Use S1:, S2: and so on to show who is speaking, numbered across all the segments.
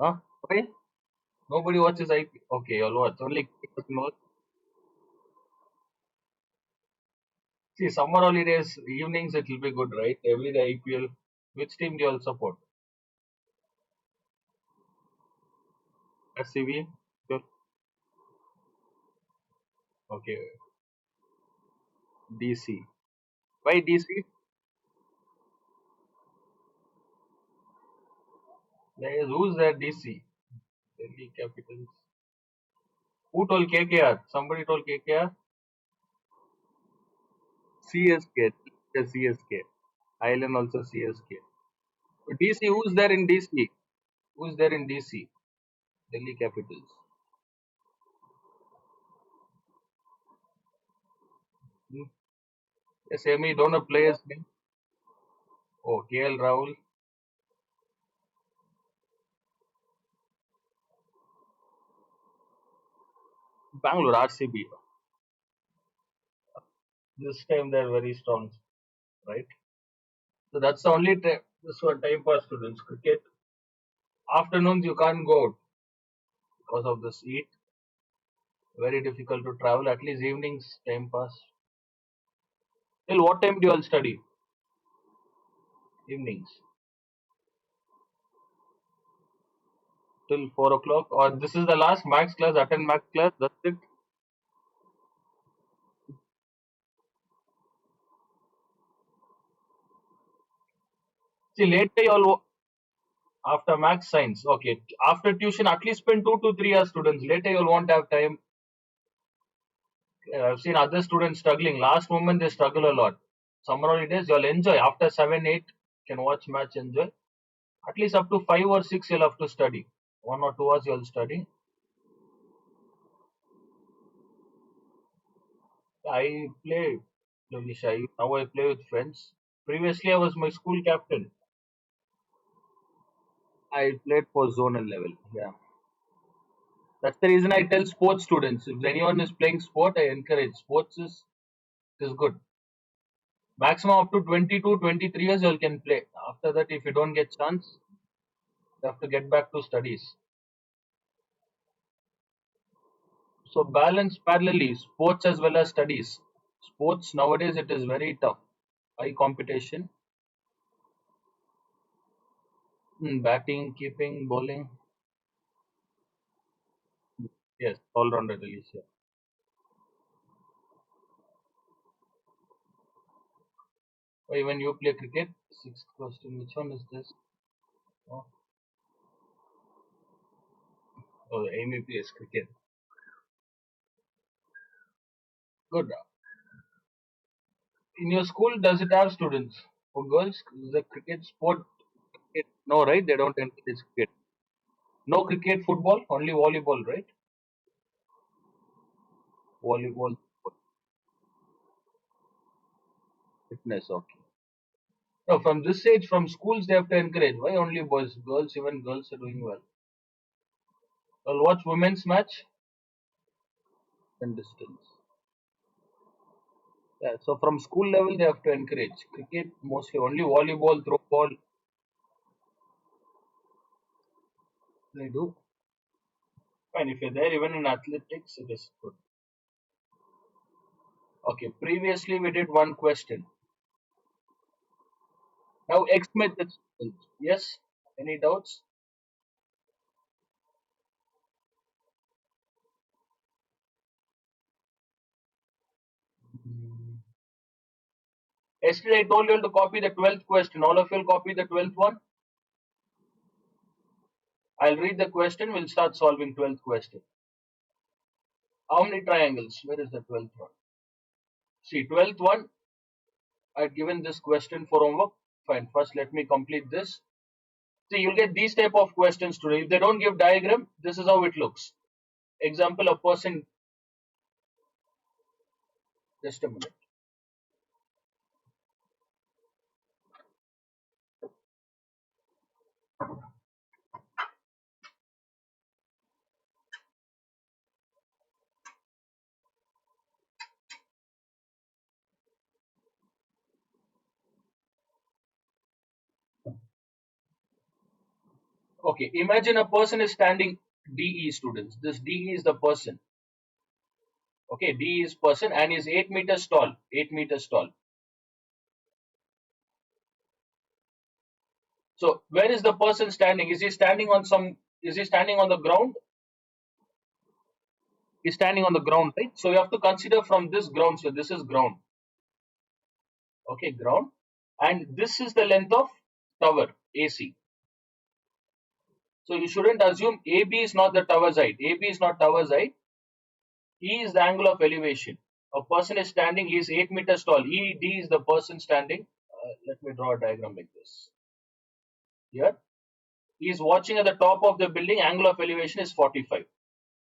S1: Huh? Why? Nobody watches IPL. Okay, you'll watch. Only cricket knows. See, summer holidays, evenings, it will be good, right? Every day IPL. Which team do you all support? SCV? Sure. Okay. DC. Why DC? Who's that DC? Delhi Capitals. Who told KKR? Somebody told KKR? CSK. Yes, CSK. Island also CSK. DC, who's there in DC? Who's there in DC? Delhi Capitals. Hmm. Yes, Amy, don't know players' name. Oh, KL Rahul. Bangalore, RCB. This time they're very strong, right? So that's the only time. This one time pass students. Cricket. Afternoons you can't go out because of this heat. Very difficult to travel. At least evenings time pass. Till what time do you all study? Evenings. Till 4 o'clock. Or this is the last max class. Attend max class. That's it. See, later you all after max science. Okay. After tuition, at least spend 2 to 3 hours students. Later you'll won't have time. I've seen other students struggling. Last moment they struggle a lot. Summer holidays you'll enjoy. After 7, 8, can watch match, enjoy. At least up to 5 or 6 you'll have to study. 1 or 2 hours you'll study. I play Logisha. Now I play with friends. Previously I was my school captain. I played for zonal level. Yeah. That's the reason I tell sports students if anyone is playing sport, I encourage. Sports is good. Maximum up to 22, 23 years you can play. After that, if you don't get chance, you have to get back to studies. So balance parallelly sports as well as studies. Sports nowadays it is very tough. High competition. Batting, keeping, bowling. Yes, all rounder release. Yeah. Or even you play cricket. Sixth question. Which one is this? Oh, oh Amy plays cricket. Good. In your school, does it have students? For girls, is the cricket sport? No, right? They don't encourage cricket. No cricket, football, only volleyball, right? Volleyball, fitness, okay. No, from this age, from schools, they have to encourage. Why only boys? Girls, even girls are doing well. Well, watch women's match and distance. Yeah, so from school level, they have to encourage. Cricket, mostly only volleyball, throw ball, they do. Fine, if you're there, even in athletics, it is good. Okay, previously we did one question. Now, X method. Yes? Any doubts? Yesterday I told you all to copy the 12th question. All of you will copy the 12th one. I'll read the question. We'll start solving 12th question. How many triangles? Where is the 12th one? See, 12th one, I've given this question for homework. Fine. First, let me complete this. See, you'll get these type of questions today. If they don't give diagram, this is how it looks. Example, a person. Just a minute. Okay, imagine a person is standing, DE students. This DE is the person. Okay, DE is person and is 8 meters tall. 8 meters tall. So where is the person standing? Is he standing on some? Is he standing on the ground? He's standing on the ground, right? So you have to consider from this ground. So this is ground. Okay, ground, and this is the length of tower AC. So you shouldn't assume AB is not the tower's height. AB is not tower's height. E is the angle of elevation. A person is standing. He is 8 meters tall. ED is the person standing. Let me draw a diagram like this. Here, he is watching at the top of the building. Angle of elevation is 45.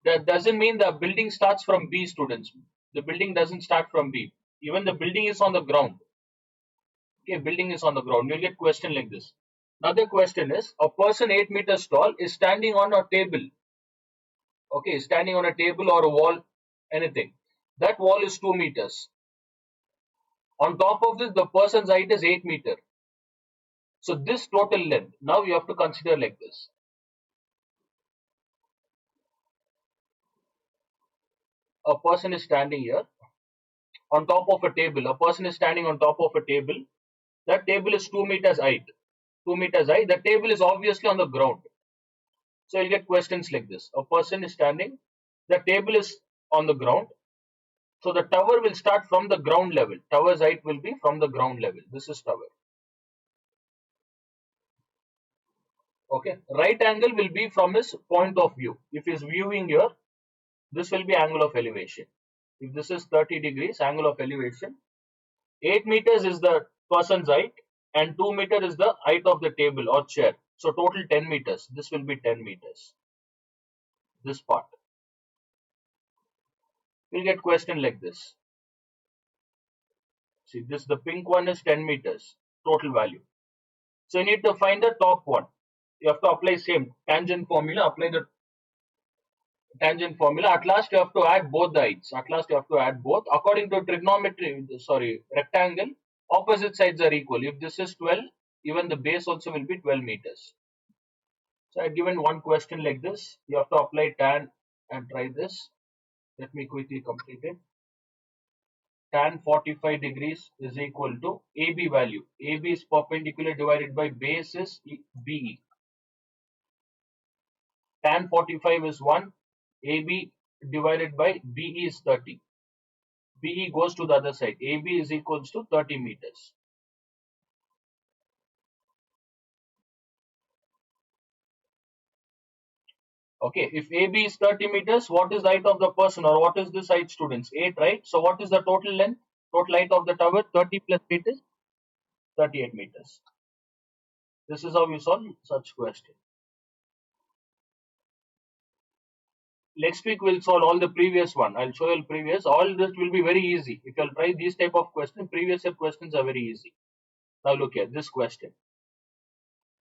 S1: That doesn't mean the building starts from B, students. The building doesn't start from B. Even the building is on the ground. Okay, building is on the ground. You'll get question like this. Another question is, a person 8 meters tall is standing on a table. Okay, standing on a table or a wall, anything. That wall is 2 meters. On top of this, the person's height is 8 meters. So this total length, now you have to consider like this. A person is standing here on top of a table. A person is standing on top of a table. That table is 2 meters height. 2 meters height. The table is obviously on the ground. So you'll get questions like this. A person is standing. The table is on the ground. So the tower will start from the ground level. Tower's height will be from the ground level. This is tower. Okay. Right angle will be from his point of view. If he's viewing here, this will be angle of elevation. If this is 30 degrees, angle of elevation. 8 meters is the person's height and 2 meters is the height of the table or chair. So total 10 meters. This will be 10 meters. This part. We'll get question like this. See, this the pink one is 10 meters total value. So you need to find the top one. You have to apply same tangent formula. Apply the tangent formula. At last you have to add both the heights. At last you have to add both. According to trigonometry, sorry, rectangle, opposite sides are equal. If this is 12, even the base also will be 12 meters. So I've given one question like this. You have to apply tan and try this. Let me quickly complete it. Tan 45 degrees is equal to AB value. AB is perpendicular divided by base is BE. Tan 45 is 1. AB divided by BE is 30. BE goes to the other side. AB is equals to 30 meters. Okay, if AB is 30 meters, what is the height of the person or what is this height, students? 8, right? So what is the total length? Total height of the tower? 30 plus 8 is 38 meters. This is how we solve such question. Next week we'll solve all the previous one. I'll show you previous. All this will be very easy. If you'll try these type of questions, previous year questions are very easy. Now look here, this question.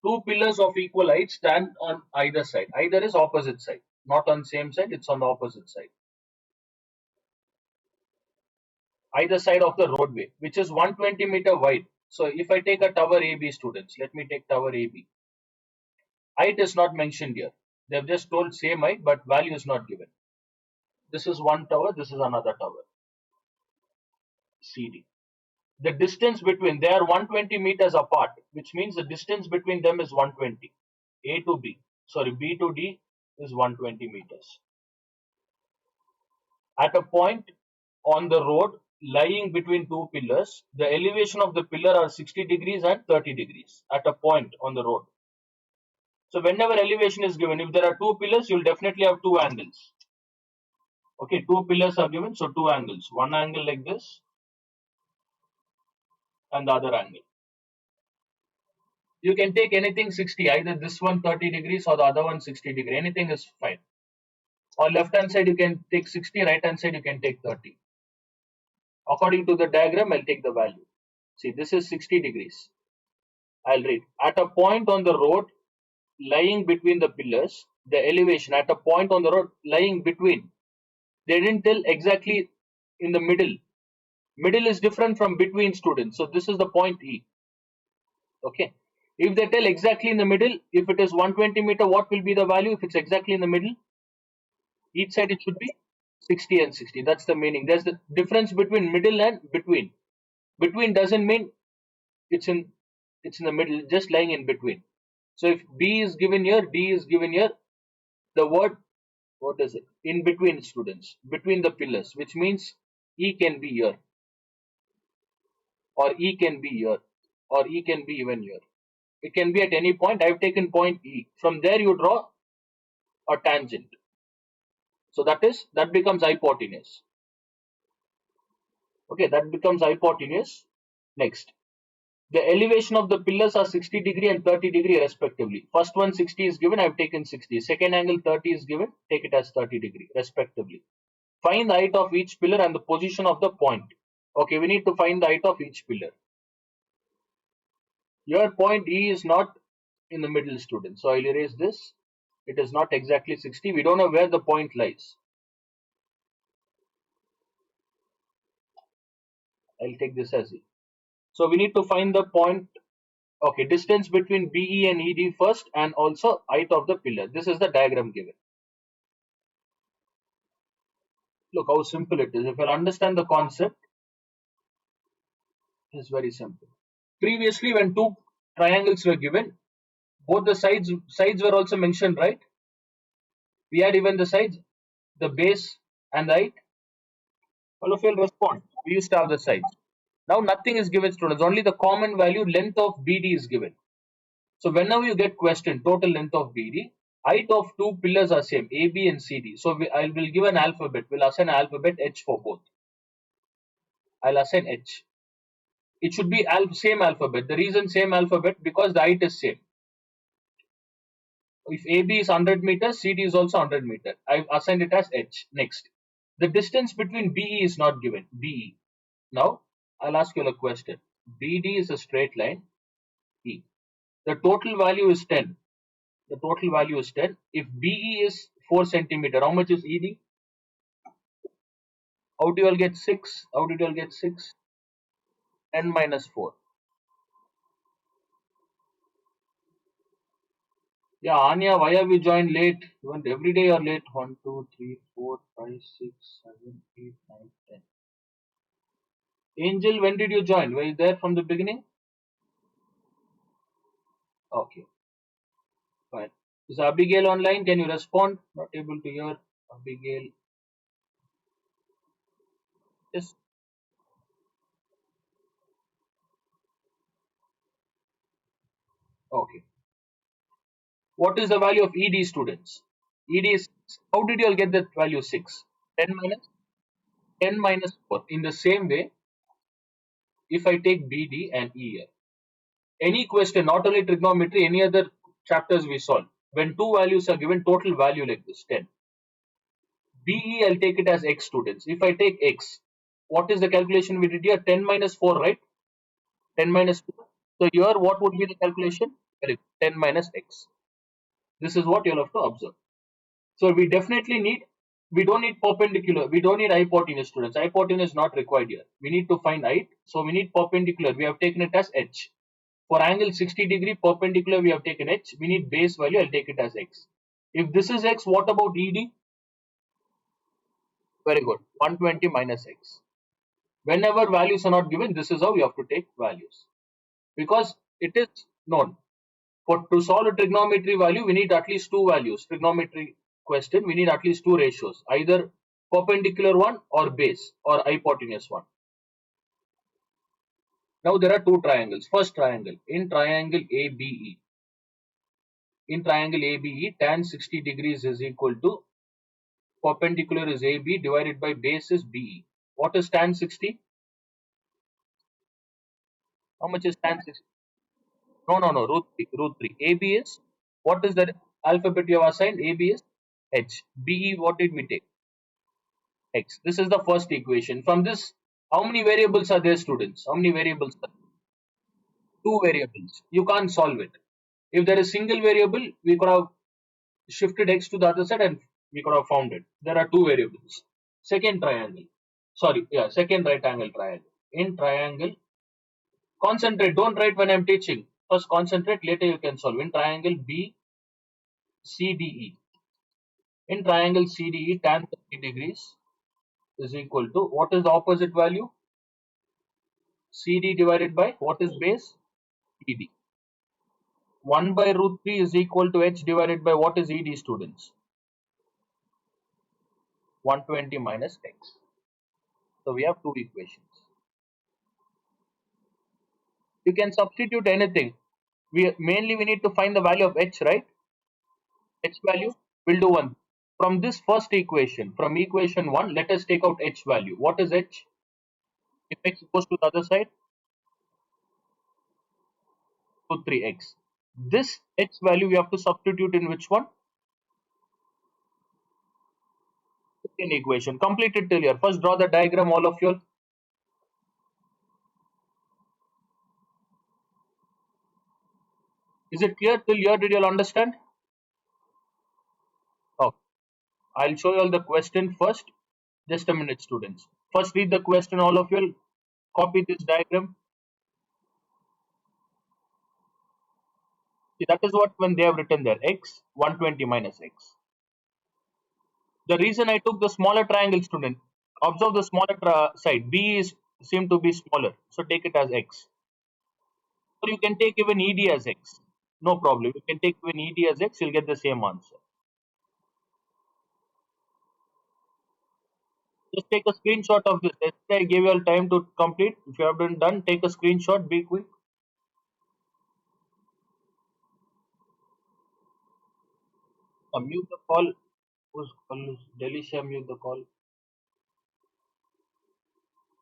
S1: Two pillars of equal height stand on either side. Either is opposite side. Not on same side, it's on the opposite side. Either side of the roadway, which is 120-meter wide. So if I take a tower AB, students, let me take tower AB. Height is not mentioned here. They've just told same height, but value is not given. This is one tower, this is another tower. CD. The distance between, they are 120 meters apart, which means the distance between them is 120. A to B, sorry, B to D is 120 meters. At a point on the road lying between two pillars, the elevation of the pillar are 60 degrees and 30 degrees at a point on the road. So whenever elevation is given, if there are two pillars, you'll definitely have two angles. Okay, two pillars are given, so two angles. One angle like this and the other angle. You can take anything 60, either this one 30 degrees or the other one 60 degree. Anything is fine. On left hand side, you can take 60, right hand side, you can take 30. According to the diagram, I'll take the value. See, this is 60 degrees. I'll read. At a point on the road lying between the pillars, the elevation at a point on the road lying between. They didn't tell exactly in the middle. Middle is different from between, students. So this is the point E. Okay. If they tell exactly in the middle, if it is 120 meter, what will be the value? If it's exactly in the middle, each side it should be 60 and 60. That's the meaning. There's the difference between middle and between. Between doesn't mean it's in it's in the middle, just lying in between. So if B is given here, D is given here, the word, what is it? In between, students, between the pillars, which means E can be here, or E can be here, or E can be even here. It can be at any point. I've taken point E. From there you draw a tangent. So that becomes hypotenuse. Okay, that becomes hypotenuse. Next, the elevation of the pillars are 60° and 30° respectively. First one 60 is given, I've taken 60. Second angle 30 is given, take it as 30° respectively. Find the height of each pillar and the position of the point. Okay, we need to find the height of each pillar. Your point E is not in the middle, student. So I'll erase this. It is not exactly 60. We don't know where the point lies. I'll take this as E. So we need to find the point. Okay, distance between BE and ED first, and also height of the pillar. This is the diagram given. Look how simple it is. If you understand the concept, it's very simple. Previously, when two triangles were given, both the sides were also mentioned, right? We had even the sides, the base and the height. All of you will respond. We used to have the sides. Now nothing is given, students. Only the common value length of BD is given. So whenever you get question total length of BD, height of two pillars are same, AB and CD. So I will give an alphabet. We'll assign alphabet H for both. I'll assign H. It should be same alphabet. The reason same alphabet, because the height is same. If AB is 100 meters, CD is also 100 meters. I've assigned it as H. Next, the distance between BE is not given. BE. Now I'll ask you a question. BD is a straight line. E. The total value is 10. The total value is 10. If BE is 4 centimeter, how much is ED? How do you all get 6? How did you all get 6? 10 minus 4. Yeah, Anya, why have you joined late? Every day you're late. 1, 2, 3, 4, 5, 6, 7, 8, 9, 10. Angel, when did you join? Were you there from the beginning? Okay, fine. Is Abigail online? Can you respond? Not able to hear Abigail. Yes. Okay. What is the value of ED, students? ED is, how did you all get that value 6? 10 minus 4. In the same way, if I take BD and E here, any question, not only trigonometry, any other chapters we solve, when two values are given, total value like this, 10. BE, I'll take it as X, students. If I take X, what is the calculation we did here? 10 minus 4, right? 10 minus 4. So here, what would be the calculation? 10 minus X. This is what you'll have to observe. So we definitely need, we don't need perpendicular, we don't need hypotenuse, students. Hypotenuse is not required here. We need to find height. So we need perpendicular. We have taken it as H. For angle 60° perpendicular, we have taken H. We need base value. I'll take it as X. If this is X, what about ED? Very good. 120 minus X. Whenever values are not given, this is how you have to take values. Because it is known. To solve a trigonometry value, we need at least two values. Trigonometry question, we need at least two ratios. Either perpendicular one or base or hypotenuse one. Now there are two triangles. First triangle, in triangle ABE. In triangle ABE, tan 60 degrees is equal to perpendicular is AB divided by base is BE. What is tan 60? How much is tan 60? No, root 3. Root 3. AB is, what is the alphabet you have assigned? AB is H. BE, what did we take? X. This is the first equation. From this, how many variables are there, students? How many variables are there? Two variables. You can't solve it. If there is single variable, we could have shifted X to the other side and we could have found it. There are two variables. Second triangle. Sorry, yeah, second right angle triangle. In triangle, concentrate. Don't write when I'm teaching. First concentrate, later you can solve. In triangle BCDE. In triangle CDE, tan 30 degrees is equal to, what is the opposite value? CD divided by, what is base? ED. 1 by root 3 is equal to H divided by, what is ED, students? 120 minus X. So we have two equations. You can substitute anything. We need to find the value of H, right? H value. We'll do one. From this first equation, from equation 1, let us take out H value. What is H? If X goes to the other side, to 3X. This H value we have to substitute in which one? Second equation. Complete it till here. First draw the diagram, all of you. Is it clear till here? Did you all understand? Oh, I'll show you all the question first. Just a minute, students. First read the question, all of you. Copy this diagram. See, that is what when they have written there, X 120 minus X. The reason I took the smaller triangle, student, observe the smaller side. B is seem to be smaller, so take it as X. Or you can take even ED as X. No problem. You can take even ED as X, you'll get the same answer. Just take a screenshot of this. Yesterday I gave you all time to complete. If you haven't done, take a screenshot, be quick. Mute the call. Who's call? Delisha, mute the call.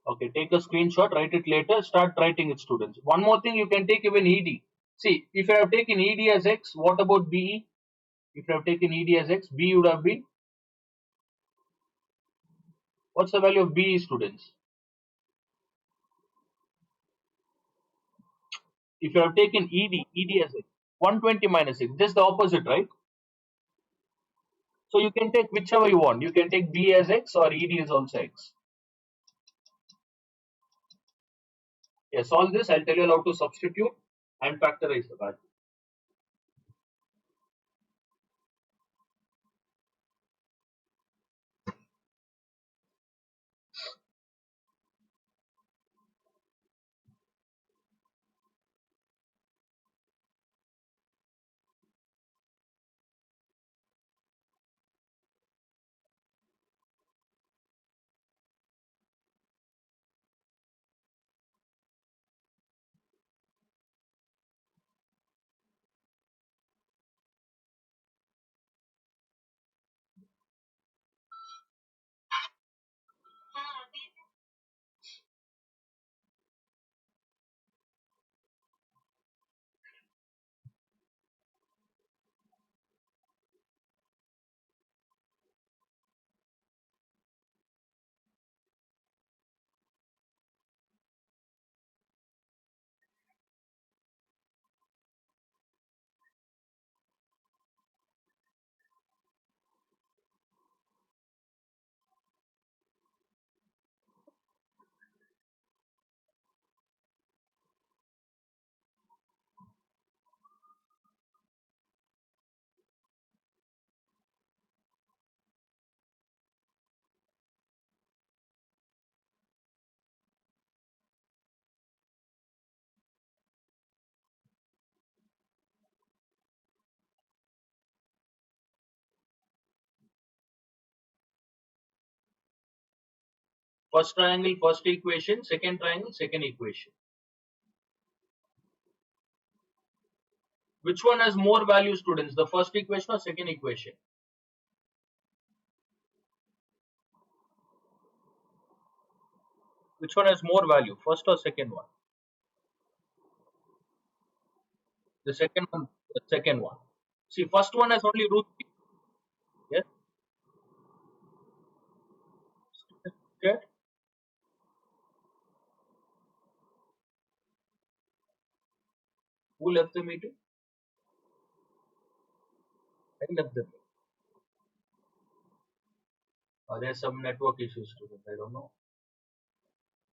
S1: Okay, take a screenshot, write it later, start writing it, students. One more thing, you can take even ED. See, if you have taken ED as X, what about BE? If you have taken ED as X, B would have been, what's the value of BE, students? If you have taken ED as X, 120 minus X, just the opposite, right? So you can take whichever you want. You can take B as X or ED is also X. Yes, all this I'll tell you how to substitute and factorize the value. First triangle, first equation, second triangle, second equation. Which one has more value, students? The first equation or second equation? Which one has more value, first or second one? The second one. The second one. See, first one has only root 3. Yes. Okay. Who left the meeting? I left the meeting. There's some network issues, students. I don't know.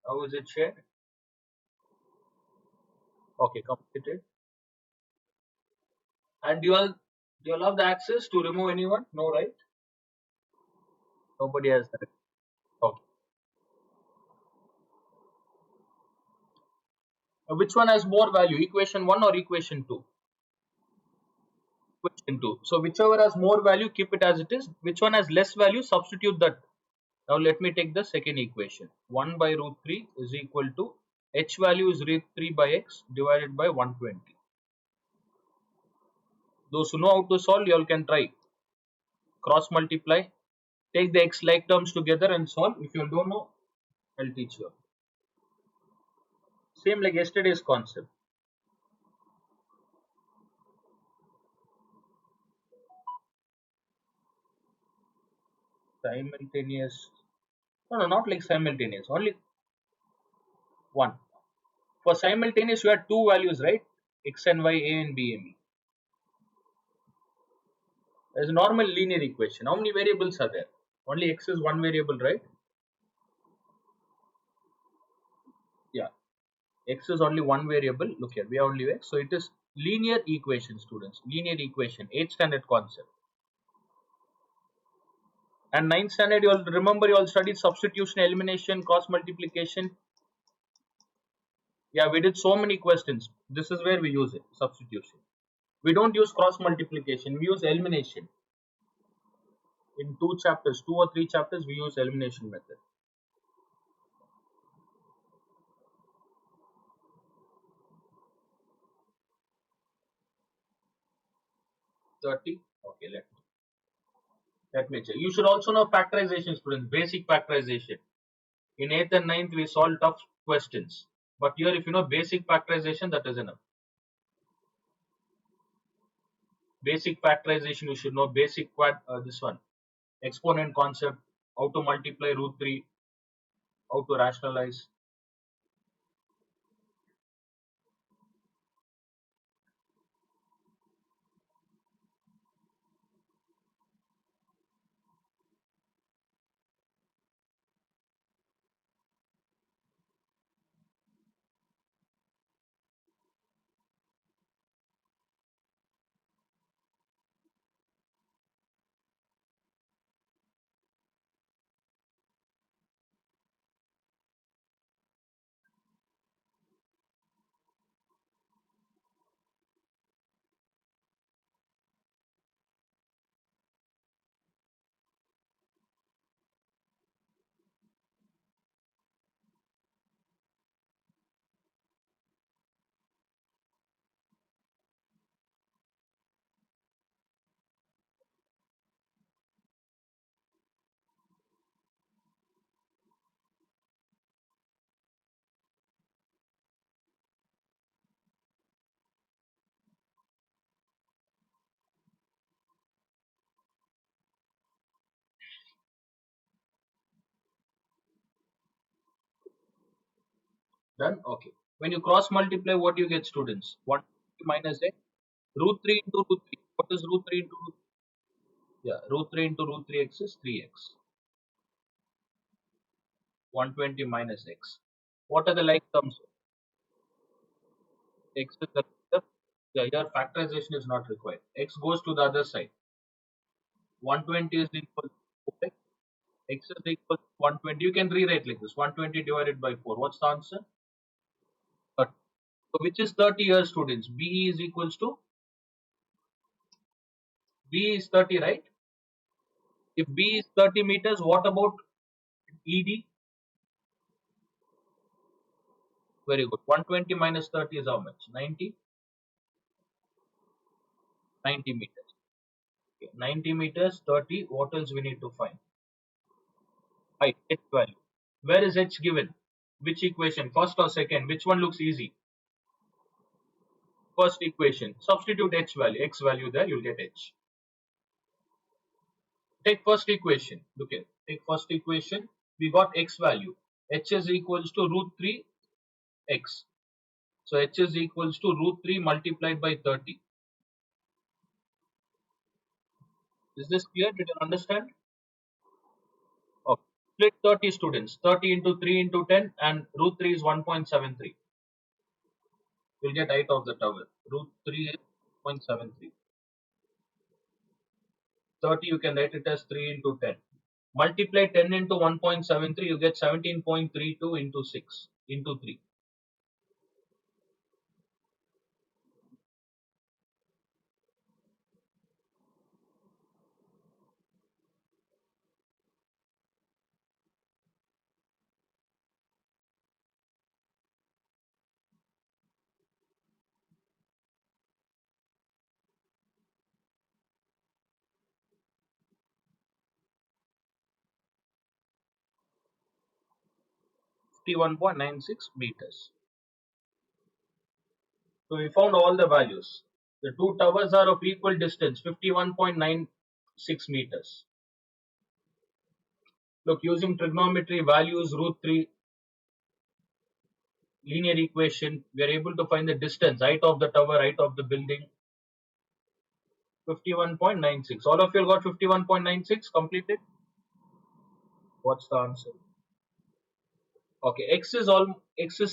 S1: How is it shared? Okay, completed. And do you all have the access to remove anyone? No, right? Nobody has that. Okay. Which one has more value? Equation 1 or equation 2? Equation 2. So whichever has more value, keep it as it is. Which one has less value, substitute that. Now let me take the second equation. 1 by root 3 is equal to h value is root 3 by x divided by 120. Those who know how to solve, you all can try. Cross multiply. Take the x like terms together and solve. If you don't know, I'll teach you. Same like yesterday's concept. Simultaneous. No, not like simultaneous. Only one. For simultaneous, you had two values, right? X and y, a and b and b. There's a normal linear equation. How many variables are there? Only x is one variable, right? Yeah. X is only one variable. Look here, we have only x. So it is linear equation, students. Linear equation, 8th standard concept. And 9th standard, you all remember you all studied substitution, elimination, cross multiplication. Yeah, we did so many questions. This is where we use it, substitution. We don't use cross multiplication, we use elimination. In two chapters, two or three chapters, we use elimination method. 30. Okay, let me check. You should also know factorization, students, basic factorization. In 8th and 9th, we solve tough questions. But here, if you know basic factorization, that is enough. Basic factorization, you should know basic this one, exponent concept, how to multiply root 3, how to rationalize. Done? Okay. When you cross multiply, what do you get, students? 1 minus x. Root 3 into root 3. What is root 3 into root? Yeah, root 3 into root 3x is 3x. 120 minus x. What are the like terms? X is the yeah, your factorization is not required. X goes to the other side. 120 is equal to 4x. X is equal to 120. You can rewrite like this. 120 divided by 4. What's the answer? 30. So which is 30 years, students? BE is equals to B is 30, right? If B is 30 meters, what about ED? Very good. 120 minus 30 is how much? 90? 90 meters. Okay. 90 meters, 30. What else we need to find? Height, H value. Where is H given? Which equation? First or second? Which one looks easy? First equation. Substitute H value, X value there, you'll get H. Take first equation. Look at take first equation. We got X value. H is equals to root 3 X. So H is equals to root 3 multiplied by 30. Is this clear? Did you understand? Okay. Split 30, students. 30 into 3 into 10 and root 3 is 1.73. You'll get height of the tower. Root 3 is 0.73. 30 you can write it as 3 into 10. Multiply 10 into 1.73, you get 17.32 into 6 into 3. 51.96 meters. So we found all the values. The two towers are of equal distance, 51.96 meters. Look, using trigonometry values, root 3, linear equation, we are able to find the distance, height of the tower, height of the building, 51.96. All of you got 51.96 completed? What's the answer? Okay, x is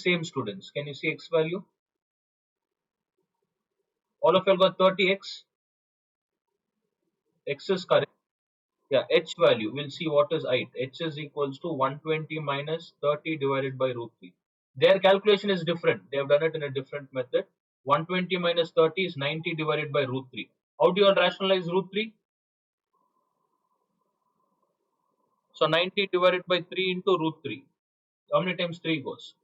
S1: same, students. Can you see x value? All of you got 30x. X is correct. Yeah, h value. We'll see what is height. H is equals to 120 minus 30 divided by root 3. Their calculation is different. They have done it in a different method. 120 minus 30 is 90 divided by root 3. How do you all rationalize root 3? So 90 divided by 3 into root 3. How many times 3 goes?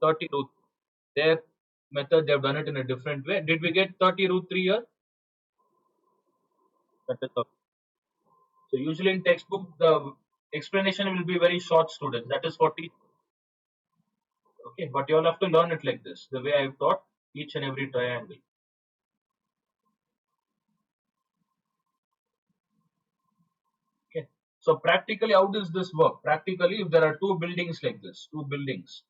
S1: 30 root. Their method, they have done it in a different way. Did we get 30 root 3 here? That is okay. So usually in textbook, the explanation will be very short, students. That is 40. Okay, but you all have to learn it like this, the way I have taught each and every triangle. Okay, so practically, how does this work? Practically, if there are two buildings like this, two buildings,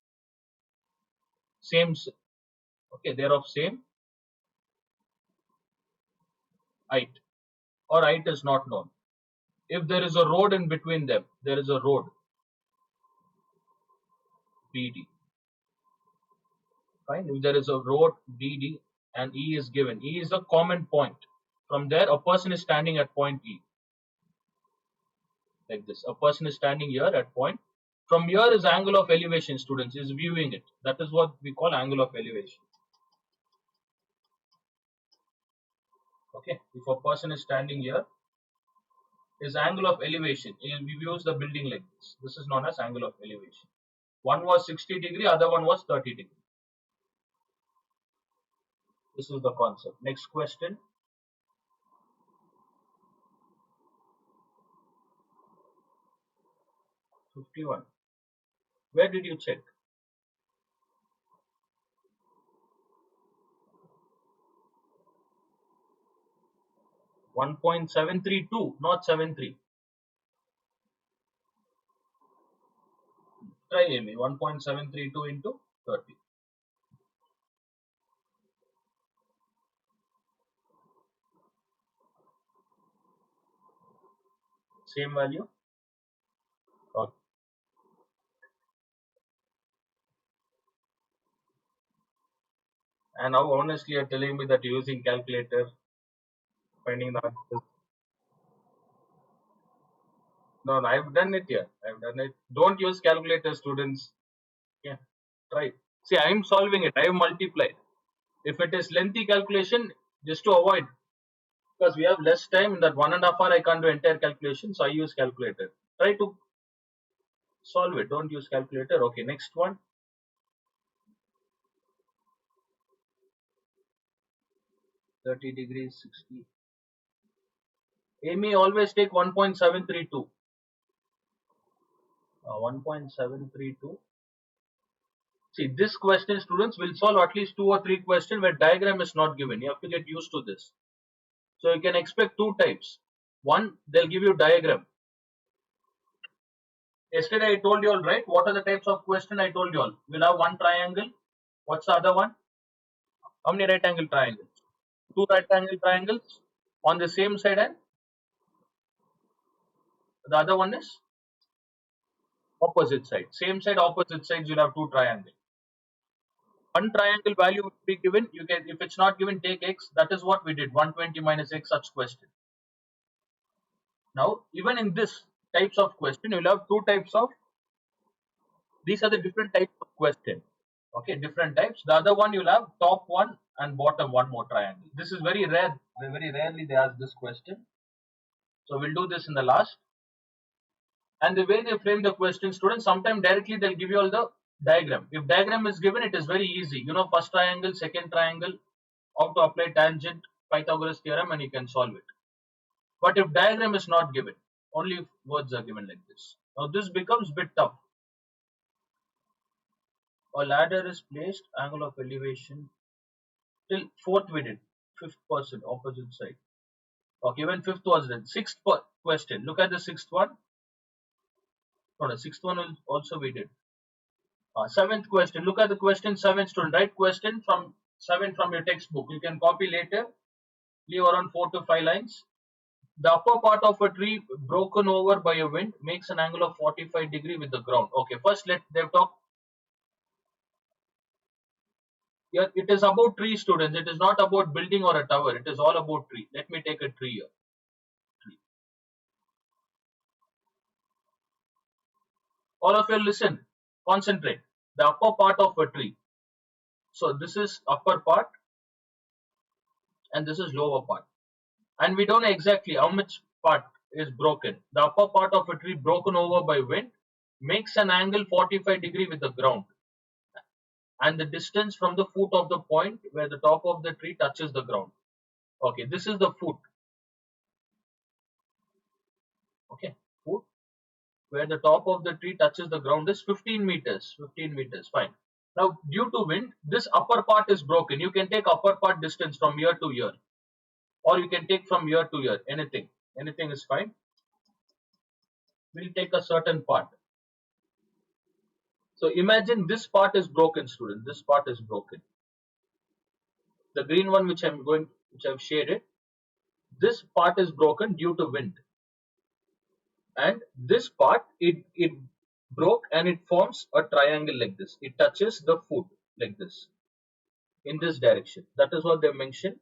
S1: okay, they're of same height, or height is not known. If there is a road in between them, there is a road, BD. Fine. If there is a road BD and E is given, E is a common point. From there, a person is standing at point E, like this. A person is standing here at point. From here is angle of elevation, students, is viewing it. That is what we call angle of elevation. Okay, if a person is standing here, his angle of elevation, we views the building like this. This is known as angle of elevation. One was 60 degree, other one was 30 degree. This is the concept. Next question. 51. Where did you check? 1.732, not 73. Try Amy. 1.732 into 30. Same value? Okay. And now honestly you're telling me that you're using calculator, finding the answers. No, I've done it here. I've done it. Don't use calculator, students. Yeah, try. See, I'm solving it. I have multiplied. If it is lengthy calculation, just to avoid, because we have less time in that 1.5 hour, I can't do entire calculation, so I use calculator. Try to solve it. Don't use calculator. Okay, next one. 30 degrees, 60. Amy, always take 1.732. 1.732. See, this question, students, will solve at least 2 or 3 questions where diagram is not given. You have to get used to this. So you can expect two types. One, they'll give you diagram. Yesterday I told you all, right? What are the types of question I told you all? We'll have one triangle. What's the other one? How many right angle triangles? Two right angle triangles on the same side, and the other one is opposite side. Same side, opposite sides, you'll have two triangles. One triangle value will be given. You can, if it's not given, take x. That is what we did. 120 minus x, such question. Now, even in this types of question, you'll have two types of, these are the different types of question. Okay, different types. The other one, you'll have top one and bottom one more triangle. This is very rare. Very rarely they ask this question. So we'll do this in the last. And the way they frame the question, students, sometimes directly they'll give you all the diagram. If diagram is given, it is very easy. You know, first triangle, second triangle, how to apply tangent, Pythagoras theorem, and you can solve it. But if diagram is not given, only if words are given like this. Now this becomes bit tough. A ladder is placed, angle of elevation till fourth we did, fifth person, opposite side. Okay, when fifth was done. Sixth question. Look at the sixth one. No, sixth one also we did. Seventh question. Look at the question seven, student. Write question from seven from your textbook. You can copy later. Leave around 4 to 5 lines. The upper part of a tree broken over by a wind makes an angle of 45 degree with the ground. Okay, first let them talk. Yeah, it is about tree, students. It is not about building or a tower. It is all about tree. Let me take a tree here. Tree. All of you listen. Concentrate. The upper part of a tree. So this is upper part and this is lower part. And we don't know exactly how much part is broken. The upper part of a tree broken over by wind makes an angle 45 degree with the ground. And the distance from the foot of the point where the top of the tree touches the ground. Okay, this is the foot. Okay, foot where the top of the tree touches the ground is 15 meters. 15 meters, fine. Now, due to wind, this upper part is broken. You can take upper part distance from here to here, or you can take from here to here. Anything, anything is fine. We'll take a certain part. So imagine this part is broken, student. This part is broken. The green one, which I've shaded, this part is broken due to wind. And this part, it broke and it forms a triangle like this. It touches the foot like this in this direction. That is what they mentioned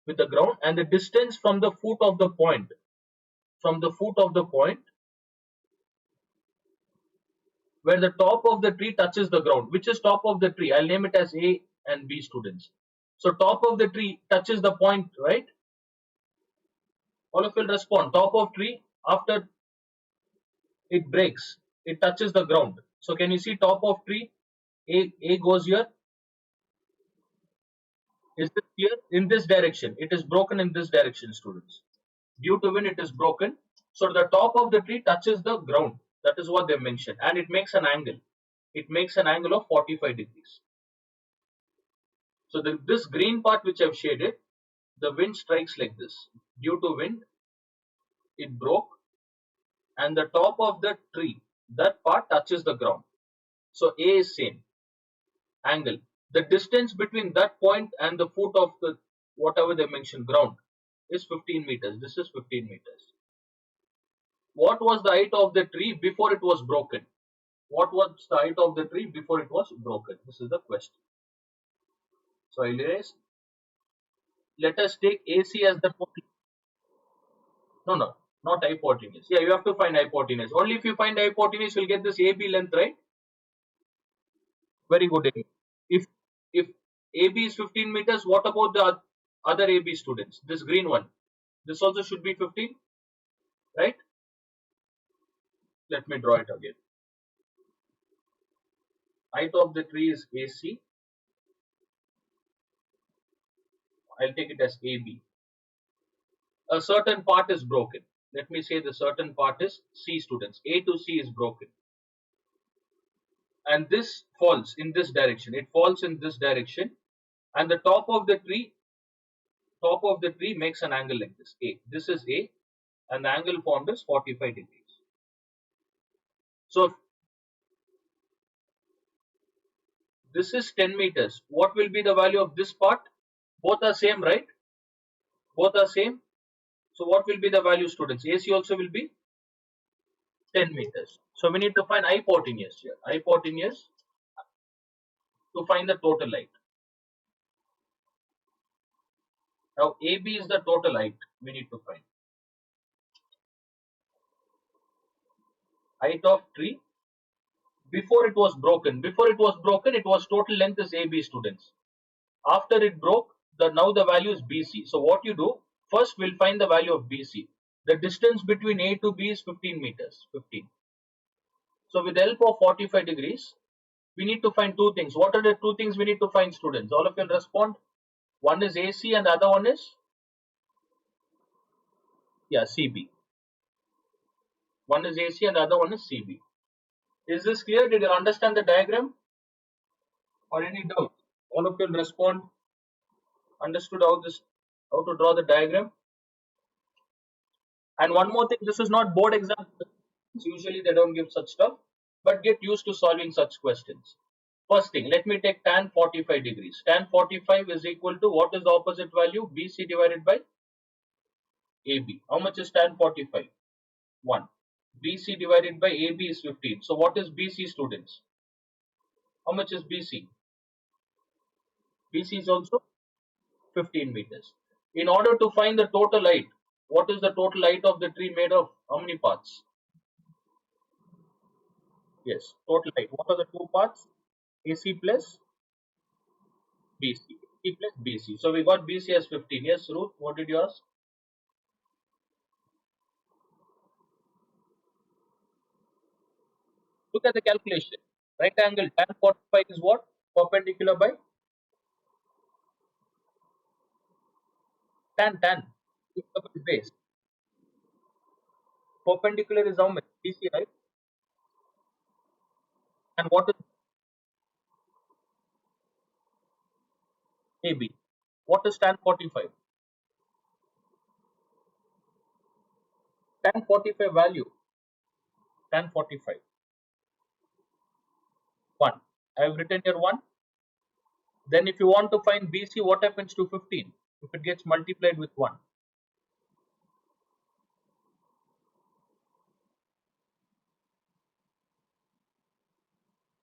S1: with the ground. And the distance from the foot of the point, where the top of the tree touches the ground. Which is top of the tree? I'll name it as A and B, students. So top of the tree touches the point, right? All of you will respond. Top of tree, after it breaks, it touches the ground. So can you see top of tree? A goes here. Is this clear? In this direction. It is broken in this direction, students. Due to wind, it is broken. So the top of the tree touches the ground. That is what they mentioned. And it makes an angle. It makes an angle of 45 degrees. So this green part which I've shaded, the wind strikes like this. Due to wind, it broke. And the top of the tree, that part touches the ground. So A is same angle. The distance between that point and the foot of the whatever they mentioned ground is 15 meters. This is 15 meters. What was the height of the tree before it was broken? What was the height of the tree before it was broken? This is the question. So I'll erase. Let us take AC as the point. No, not hypotenuse. Yeah, you have to find hypotenuse. Only if you find hypotenuse, you'll get this AB length, right? Very good. If AB is 15 meters, what about the other AB students? This green one. This also should be 15, right? Let me draw it again. Height of the tree is AC. I'll take it as AB. A certain part is broken. Let me say the certain part is C, students. A to C is broken. And this falls in this direction. It falls in this direction. And the top of the tree makes an angle like this. A. This is A. And the angle formed is 45 degrees. So this is 10 meters. What will be the value of this part? Both are same, right? Both are same. So what will be the value, students? AC also will be 10 meters. So we need to find hypotenuse here. Hypotenuse to find the total height. Now AB is the total height we need to find. Height of tree before it was broken. Before it was broken, it was total length is AB students. After it broke, now the value is BC. So what you do, first we'll find the value of BC. The distance between A to B is 15 meters. 15. So with the help of 45 degrees, we need to find two things. What are the two things we need to find, students? All of you respond. One is AC and the other one is, yeah, CB. One is AC and the other one is CB. Is this clear? Did you understand the diagram? Or any doubt? All of you respond. Understood how to draw the diagram? And one more thing, this is not board exam. Usually they don't give such stuff, but get used to solving such questions. First thing, let me take tan 45 degrees. Tan 45 is equal to, what is the opposite value? BC divided by AB. How much is tan 45? 1. BC divided by AB is 15. So what is BC, students? How much is BC? BC is also 15 meters. In order to find the total height, what is the total height of the tree made of? How many parts? Yes, total height. What are the two parts? AC plus BC. AC plus BC. So we got BC as 15. Yes, Ruth, what did you ask? Look at the calculation. Right angle tan 45 is what? Perpendicular by tan. Base. Perpendicular is how much? BC, right? And what is AB? What is tan 45? Tan 45 value. Tan 45. 1. I have written here 1. Then if you want to find BC, what happens to 15? If it gets multiplied with 1.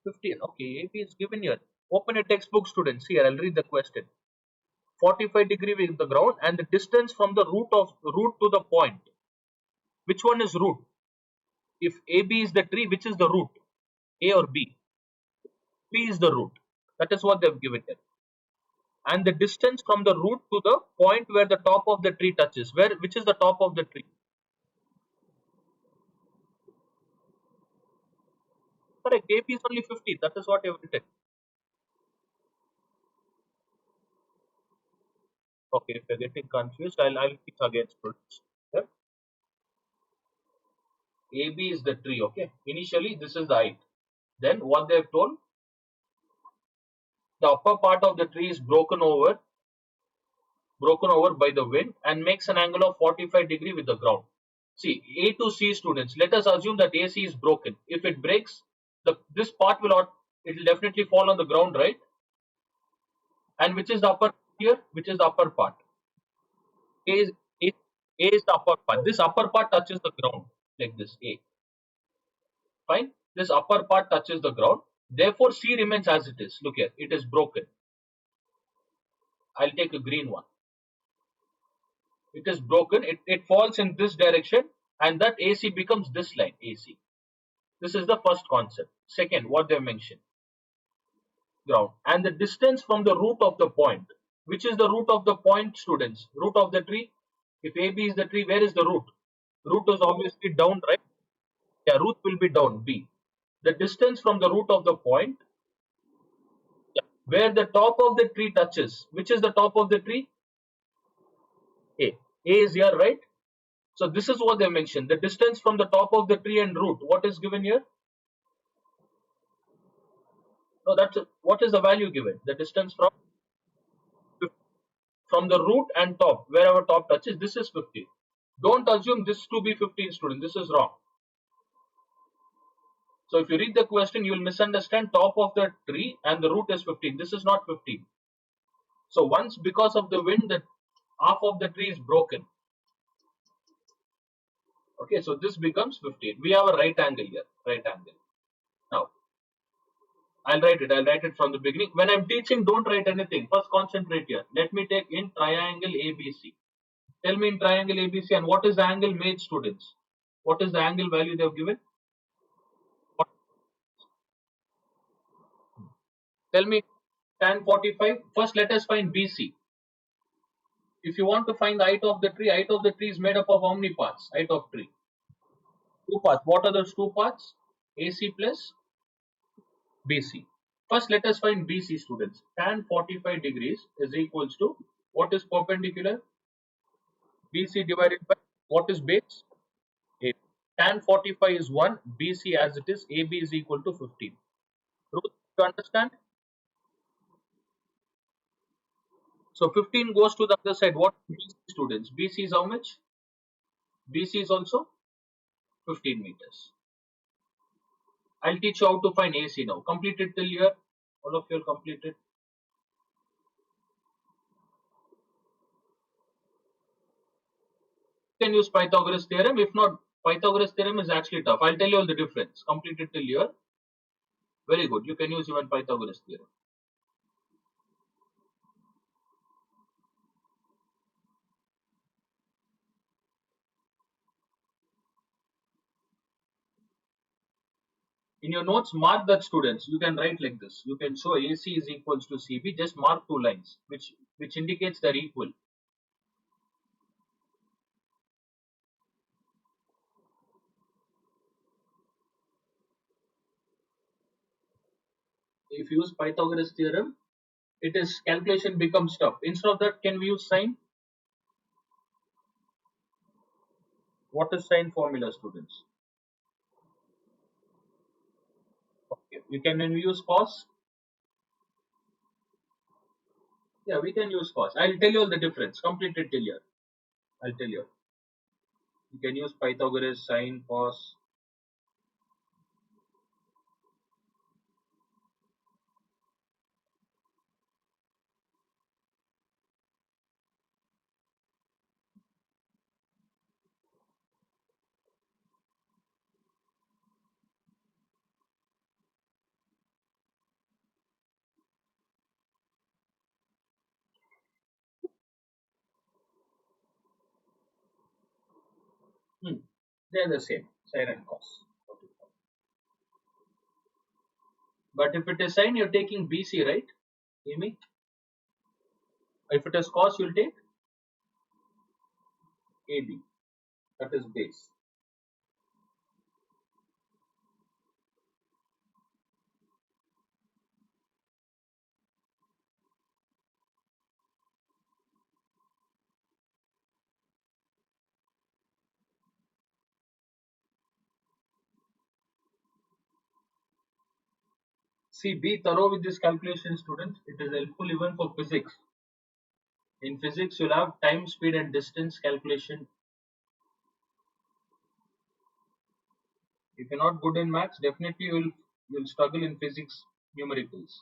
S1: 15. Okay, AB is given here. Open a textbook, students. Here, I'll read the question. 45-degree with the ground and the distance from the root to the point. Which one is root? If AB is the tree, which is the root? A or B? B is the root. That is what they have given here. And the distance from the root to the point where the top of the tree touches. Which is the top of the tree? Correct. AB is only 50. That is what I have written. Okay, if you're getting confused, I'll fix again, students. Yep. AB is the tree. Okay. Initially, this is the height. Then what they have told, the upper part of the tree is broken over by the wind and makes an angle of 45 degree with the ground. See, A to C, students, let us assume that AC is broken. If it breaks, this part will not, it will definitely fall on the ground, right? And which is the upper here? Which is the upper part? A is, A, A is the upper part. This upper part touches the ground like this, A. Fine. This upper part touches the ground. Therefore, C remains as it is. Look here, it is broken. I'll take a green one. It is broken. It falls in this direction, and that AC becomes this line, AC. This is the first concept. Second, what they mentioned, ground. And the distance from the root of the point. Which is the root of the point, students? Root of the tree. If AB is the tree, where is the root? Root is obviously down, right? Yeah, root will be down, B. The distance from the root of the point, yeah, where the top of the tree touches. Which is the top of the tree? A. A is here, right? So this is what they mentioned. The distance from the top of the tree and root. What is given here? No, that's what is the value given? The distance from the root and top, wherever top touches. This is 15. Don't assume this to be 15, student. This is wrong. So if you read the question, you will misunderstand top of the tree and the root is 15. This is not 15. So once because of the wind, the half of the tree is broken. Okay, so this becomes 15. We have a right angle here. Right angle. Now, I'll write it from the beginning. When I'm teaching, don't write anything. First concentrate here. Let me take in triangle ABC. Tell me in triangle ABC, and what is the angle made, students? What is the angle value they have given? Tell me tan 45. First, let us find BC. If you want to find the height of the tree is made up of how many parts? Height of tree. Two parts. What are those two parts? AC plus BC. First, let us find BC, students. Tan 45 degrees is equals to what is perpendicular? BC divided by what is base? AB. Tan 45 is 1, BC as it is, AB is equal to 15. Ruth, you understand? So 15 goes to the other side. What is BC, students? BC is how much? BC is also 15 meters. I'll teach you how to find AC now. Complete it till here. All of you will complete it. You can use Pythagoras theorem. If not, Pythagoras theorem is actually tough. I'll tell you all the difference. Complete it till here. Very good. You can use even Pythagoras theorem. In your notes, mark that, students. You can write like this. You can show AC is equals to CB. Just mark two lines, which indicates they're equal. If you use Pythagoras theorem, it is calculation becomes tough. Instead of that, can we use sine? What is sine formula, students? Okay. We can then use cos. Yeah, we can use cos. I'll tell you all the difference. Complete it till here. I'll tell you. You can use Pythagoras, sine, cos. Hmm. They're the same, sine and cos. Okay. But if it is sine, you're taking BC, right? Amy? If it is cos, you'll take AB. That is base. See, be thorough with this calculation, students. It is helpful even for physics. In physics, you'll have time, speed, and distance calculation. If you're not good in maths, definitely you'll struggle in physics numericals.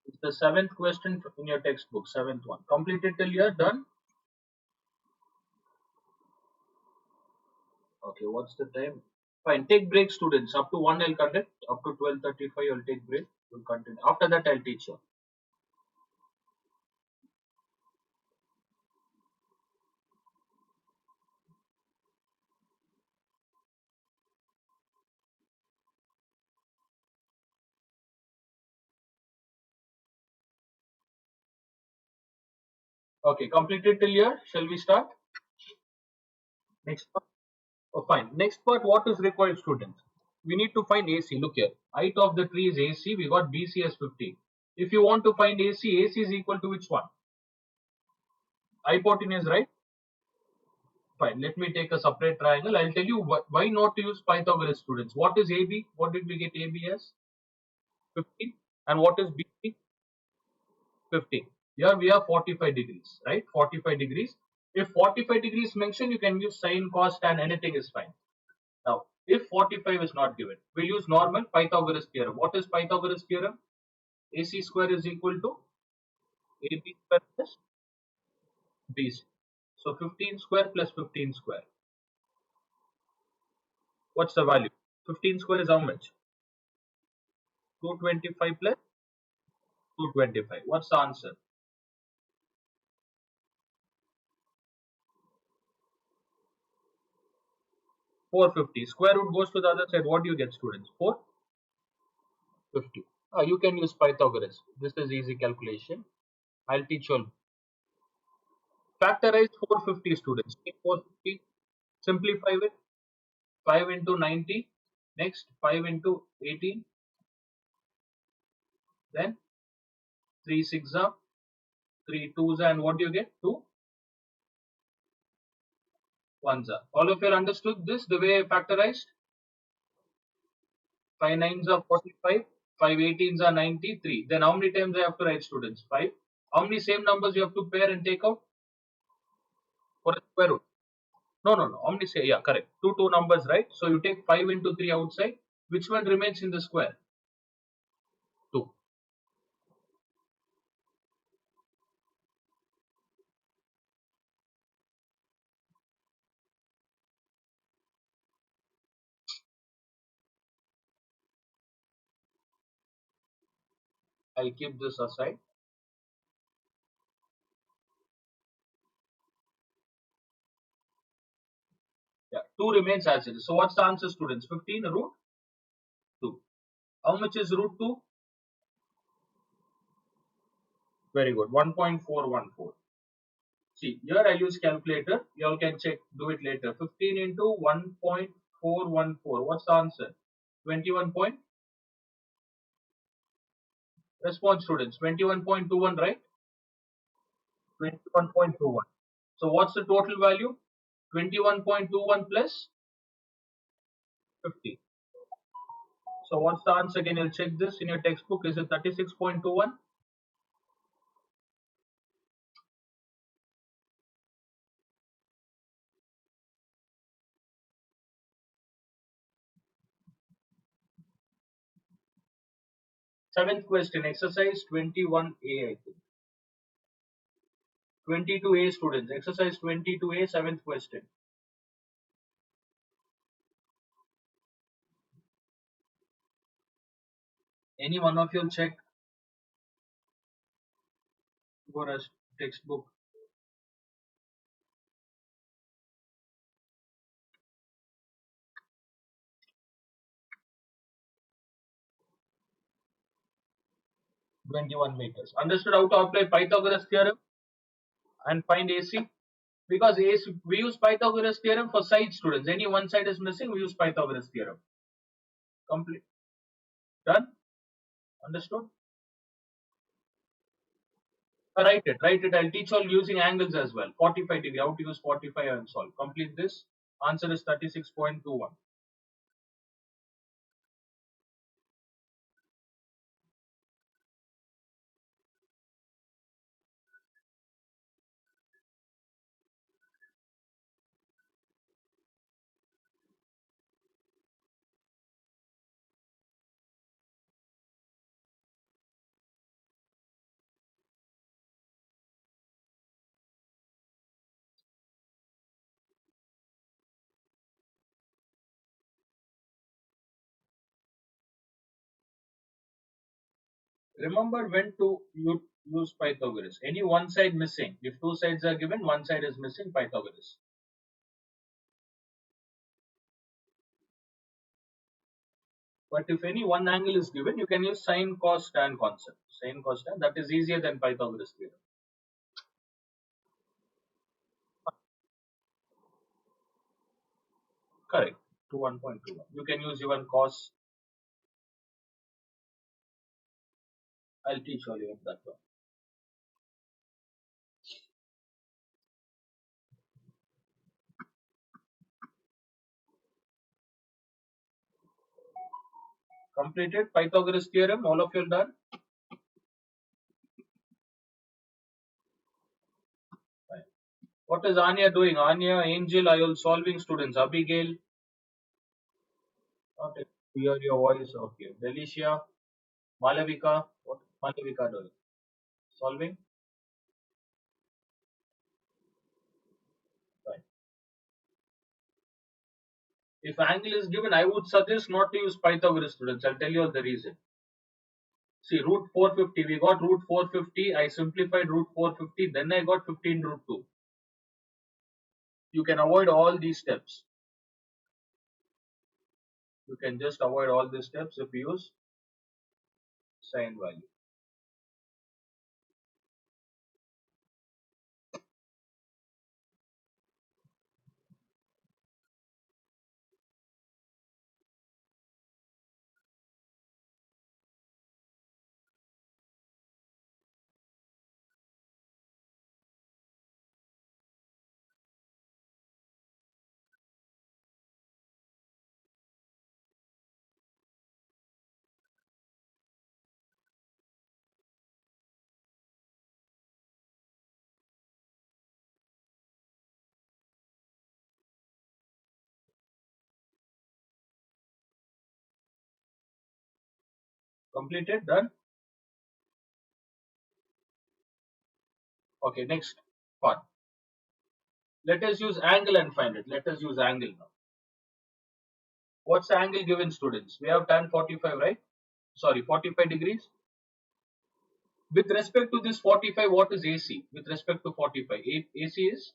S1: It's the seventh question in your textbook, seventh one. Completed till here, done? Okay, what's the time? Fine, take break, students. Up to 1 I'll conduct, up to 12:35 I'll take break. We'll continue. After that, I'll teach you. Okay, completed till here. Shall we start? Next part. Oh, fine. Next part, what is required, students? We need to find AC. Look here. Height of the tree is AC. We got BC as 15. If you want to find AC, AC is equal to which one? Hypotenuse, right? Fine. Let me take a separate triangle. I'll tell you why not to use Pythagoras, students. What is AB? What did we get AB as? 15. And what is BC? 15. Here we have 45 degrees, right? 45 degrees. If 45 degrees mentioned, you can use sine, cos, tan, anything is fine. Now, if 45 is not given, we'll use normal Pythagoras theorem. What is Pythagoras theorem? AC square is equal to AB square plus BC. So 15 square plus 15 square. What's the value? 15 square is how much? 225 plus 225. What's the answer? 450. Square root goes to the other side. What do you get, students? 450. You can use Pythagoras. This is easy calculation. I'll teach you all. Factorize 450, students. Take 450. Simplify it. 5 into 90. Next, 5 into 18. Then 3 6 are, 3 2s are, and what do you get? 2 1s are. All of you understood this the way I factorized? 5 9s are 45. 5 18s are 93. Then how many times I have to write, students? 5. How many same numbers you have to pair and take out for a square root? No, no, no. How many say? Yeah, correct. Two numbers, right? So you take 5 into 3 outside. Which one remains in the square? 2. I'll keep this aside. Yeah, 2 remains as it is. So what's the answer, students? 15 root 2. How much is root 2? Very good. 1.414. See, here I use calculator. You all can check, do it later. 15 into 1.414. What's the answer? 21 point. Response, students. 21.21, right? 21.21. So what's the total value? 21.21 plus 50. So what's the answer? Can you check this in your textbook? Is it 36.21? Seventh question, exercise 21A, I think. 22A, students. Exercise 22A, seventh question. Any one of you check for a textbook? Twenty-one meters. Understood how to apply Pythagoras theorem and find AC? Because AC, we use Pythagoras theorem for side, students. Any one side is missing, we use Pythagoras theorem. Complete. Done? Understood? Write it, write it. I'll teach all using angles as well. 45 degree, how to use 45 and solve. Complete this. Answer is 36.21. Remember when to use Pythagoras. Any one side missing. If two sides are given, one side is missing, Pythagoras. But if any one angle is given, you can use sine, cos, tan concept. Sine, cos, tan. That is easier than Pythagoras theorem. Correct. To 1.21. You can use even cos. I'll teach all you that one. Completed. Pythagoras theorem, all of you are done? Fine. What is Anya doing? Anya, Angel, are you all solving, students? Abigail, not able to hear your voice. Okay. Delicia, Malavika, what is Malavika doing? Solving? Fine. If angle is given, I would suggest not to use Pythagoras, students. I'll tell you all the reason. See, root 450, we got root 450. I simplified root 450, then I got 15 root 2. You can avoid all these steps. You can just avoid all these steps if you use sine value. Completed? Done? Okay, next part. Let us use angle and find it. Let us use angle now. What's the angle given, students? We have tan 45, right? Sorry, 45 degrees. With respect to this 45, what is AC? With respect to 45, AC is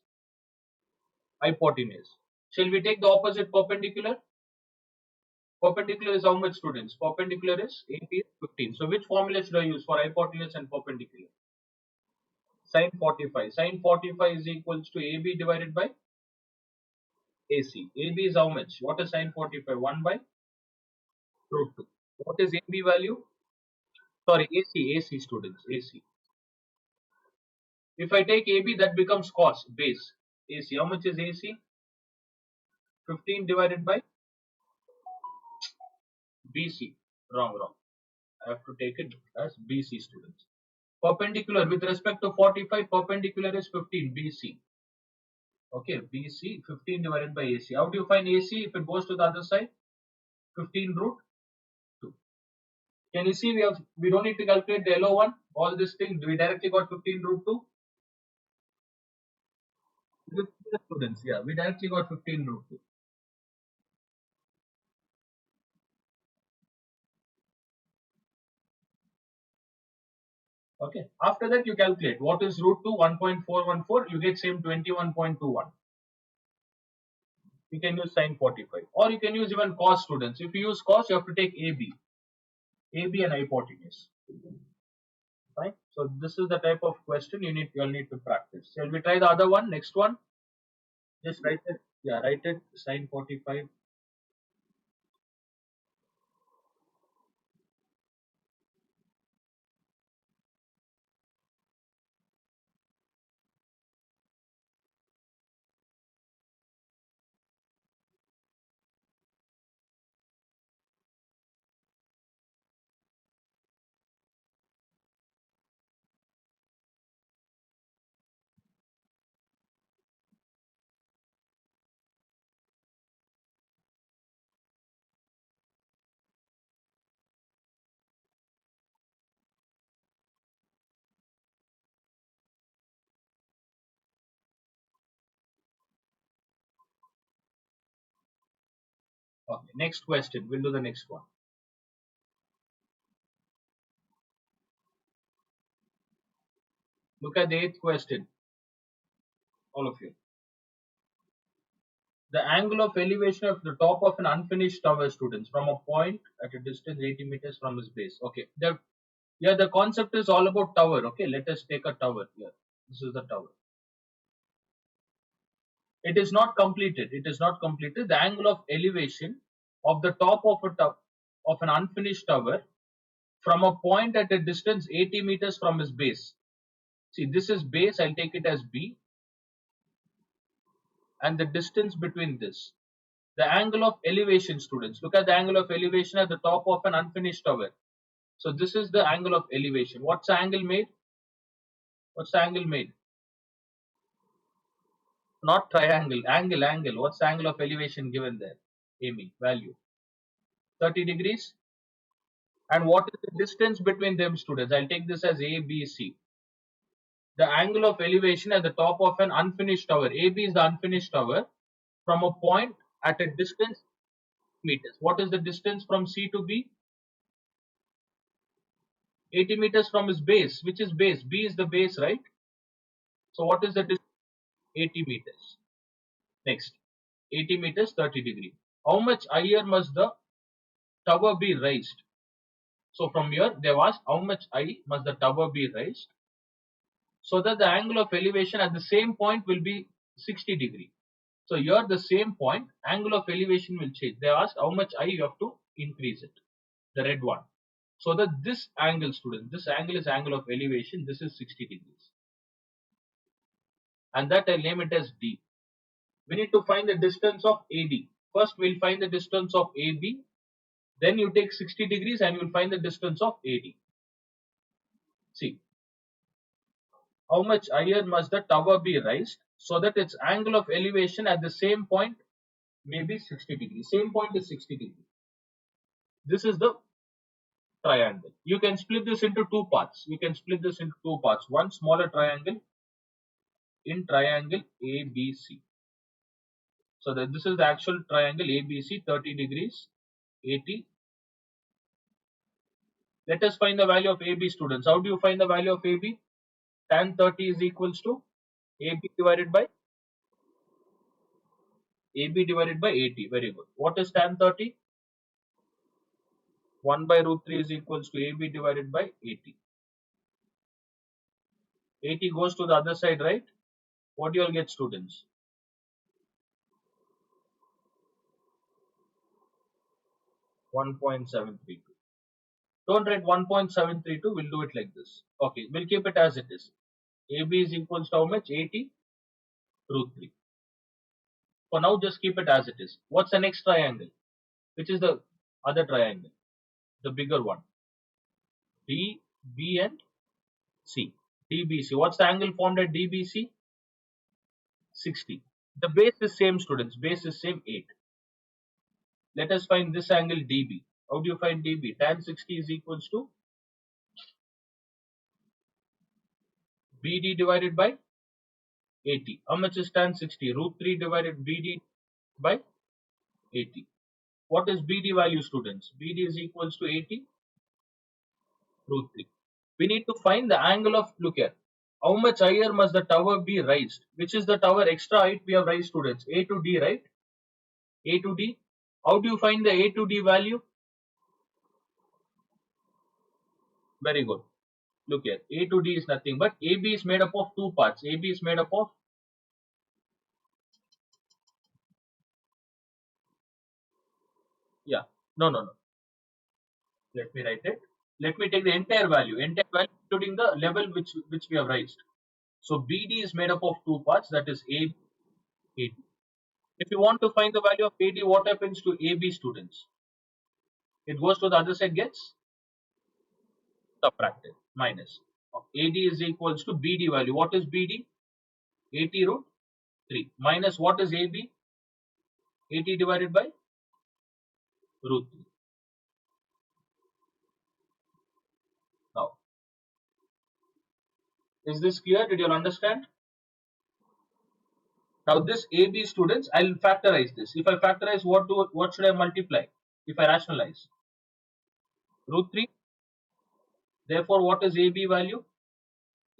S1: hypotenuse. Shall we take the opposite perpendicular? Perpendicular is how much, students? Perpendicular is AP is 15. So which formula should I use for hypotenuse and perpendicular? Sin 45. Sin 45 is equals to AB divided by AC. AB is how much? What is sin 45? 1 by root 2. What is AB value? Sorry, AC students, AC. If I take AB, that becomes cos, base. AC, how much is AC? 15 divided by BC. Wrong. I have to take it as BC, students. Perpendicular, with respect to 45, perpendicular is 15, BC. Okay, BC, 15 divided by AC. How do you find AC if it goes to the other side? 15 root 2. Can you see we don't need to calculate the yellow one? All this thing, we directly got 15 root 2? Students, yeah, we directly got 15 root 2. Okay. After that, you calculate what is root 2, 1.414. You get same 21.21. You can use sin 45, or you can use even cos, students. If you use cos, you have to take AB and hypotenuse. Fine. So this is the type of question you'll need to practice. Shall we try the other one? Next one. Just write it. Yeah, write it. Sin 45. Okay. Next question. We'll do the next one. Look at the eighth question. All of you. The angle of elevation of the top of an unfinished tower, students, from a point at a distance 80 meters from its base. Okay. The concept is all about tower. Okay. Let us take a tower here. This is the tower. It is not completed. It is not completed. The angle of elevation of the top of of an unfinished tower from a point at a distance 80 meters from its base. See, this is base. I'll take it as B, and the distance between this. The angle of elevation, students. Look at the angle of elevation at the top of an unfinished tower. So this is the angle of elevation. What's the angle made? What's the angle made? Not triangle, angle. What's the angle of elevation given there? Amy, value. 30 degrees. And what is the distance between them, students? I'll take this as A, B, C. The angle of elevation at the top of an unfinished tower. AB is the unfinished tower from a point at a distance meters. What is the distance from C to B? 80 meters from his base. Which is base? B is the base, right? So what is the distance? 80 meters. Next, 80 meters, 30 degree. How much higher must the tower be raised? So from here, they have asked how much high must the tower be raised so that the angle of elevation at the same point will be 60 degree. So here the same point, angle of elevation will change. They asked how much high you have to increase it, the red one. So that this angle, student, this angle is angle of elevation, this is 60 degrees. And that I name it as D. We need to find the distance of AD. First we'll find the distance of AB, then you take 60 degrees and you'll find the distance of AD. See, how much higher must the tower be raised so that its angle of elevation at the same point may be 60 degrees. Same point is 60 degrees. This is the triangle. You can split this into two parts. You can split this into two parts. One smaller triangle in triangle ABC. So that this is the actual triangle ABC, 30 degrees, 80. Let us find the value of AB, students. How do you find the value of AB? Tan 30 is equals to AB divided by 80. Very good. What is tan 30? 1 by root 3 is equals to AB divided by 80. 80 goes to the other side, right? What do you all get, students? 1.732. Don't write 1.732. We'll do it like this. Okay, we'll keep it as it is. AB is equals to how much? 80 root 3. For now, just keep it as it is. What's the next triangle? Which is the other triangle? The bigger one. D, B and C. DBC. What's the angle formed at DBC? 60. The base is same, students. Base is same, 8. Let us find this angle DB. How do you find DB? Tan 60 is equals to BD divided by 80. How much is tan 60? Root 3 divided BD by 80. What is BD value, students? BD is equals to 80 root 3. We need to find the angle of, look here, how much higher must the tower be raised? Which is the tower extra height we have raised, students? A to D, right? A to D. How do you find the A to D value? Very good. Look here, A to D is nothing but AB is made up of two parts. AB is made up of, yeah, no. Let me write it. Let me take the entire value including the level which we have raised. So BD is made up of two parts, that is A, AD. If you want to find the value of AD, what happens to AB, students? It goes to the other side, gets subtracted, minus. AD is equals to BD value. What is BD? 80 root 3. Minus what is AB? 80 divided by root 3. Now, is this clear? Did you understand? Now this AB, students, I'll factorize this. If I factorize, what should I multiply? If I rationalize, root 3. Therefore, what is AB value?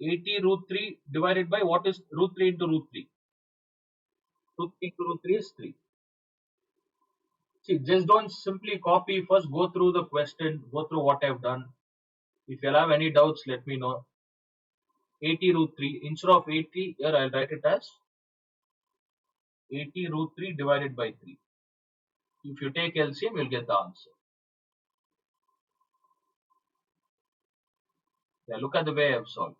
S1: 80 root 3 divided by what is root 3 into root 3? Root 3 into root 3 is 3. See, just don't simply copy. First, go through the question, go through what I've done. If you'll have any doubts, let me know. 80 root 3. Instead of 80, here I'll write it as 80 root 3 divided by 3. If you take LCM, you'll get the answer. Yeah, look at the way I've solved.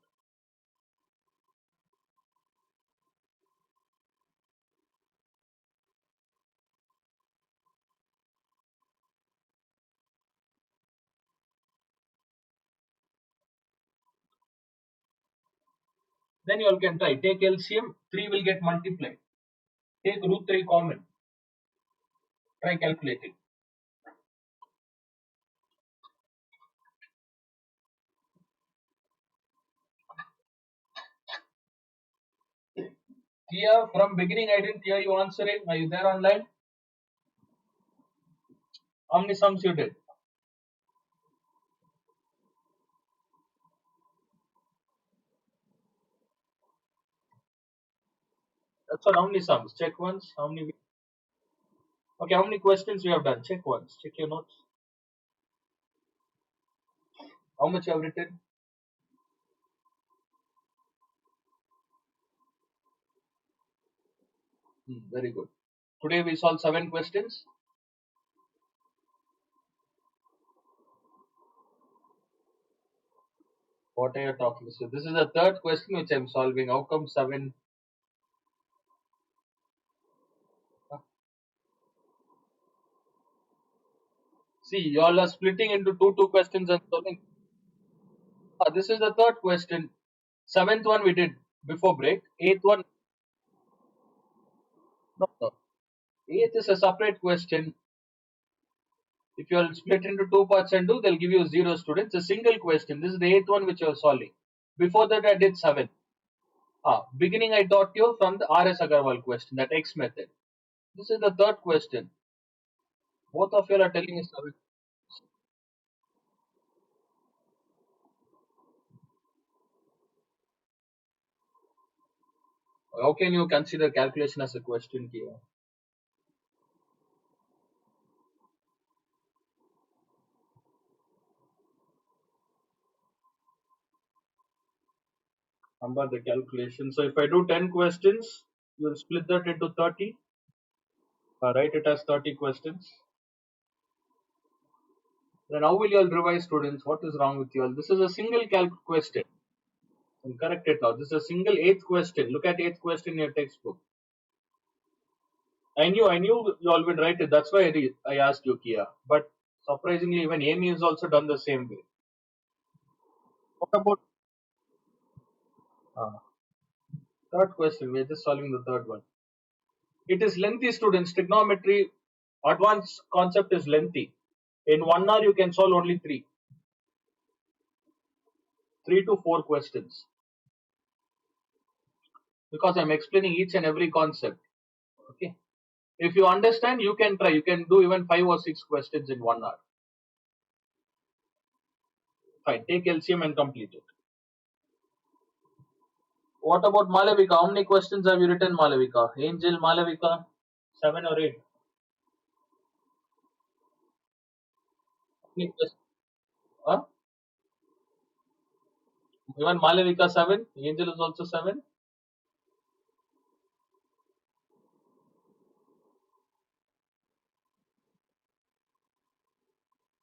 S1: Then you all can try. Take LCM, 3 will get multiplied. Take root 3 common. Try calculating. Kia, from beginning I didn't hear you answering. Are you there online? How many sums you did? That's all. How many sums? Check once. How many? Okay, how many questions you have done? Check once. Check your notes. How much you have written? Very good. Today we solved 7 questions. What are you talking? So this is the third question which I'm solving. How come 7? See, you all are splitting into two questions and solving. This is the third question. Seventh one we did before break. Eighth one, no, no. Eighth is a separate question. If you all split into 2 parts and do, they'll give you 0 students. A single question. This is the eighth one which you are solving. Before that, I did 7. Beginning I taught you from the R.S. Agarwal question, that X method. This is the third question. Both of you are telling me 7. How can you consider calculation as a question here? Number the calculation. So if I do 10 questions, you will split that into 30. Write it as 30 questions. Then how will you all revise, students? What is wrong with you all? This is a single question. And correct it now. This is a single eighth question. Look at eighth question in your textbook. I knew you all will write it. That's why I asked you, Kia. But surprisingly, even Amy has also done the same way. What about third question? We're just solving the third one. It is lengthy, students. Trigonometry advanced concept is lengthy. In 1 hour, you can solve only 3 to 4 questions. Because I'm explaining each and every concept. Okay. If you understand, you can try. You can do even 5 or 6 questions in 1 hour. Fine. Take LCM and complete it. What about Malavika? How many questions have you written, Malavika? Angel, Malavika? 7 or 8? How many questions? Huh? Even Malavika 7? Angel is also 7?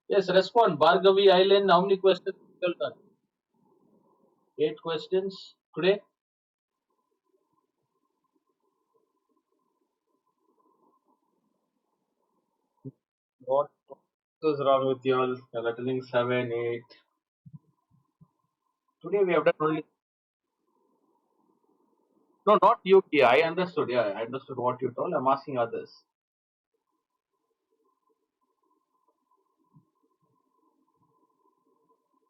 S1: Yes, respond. Bhargavi Island, how many questions have you done? 8 questions today. What is wrong with you all? You're telling 7, 8. Today we have done only. No, not you, Kia. I understood. Yeah, I understood what you told. I'm asking others.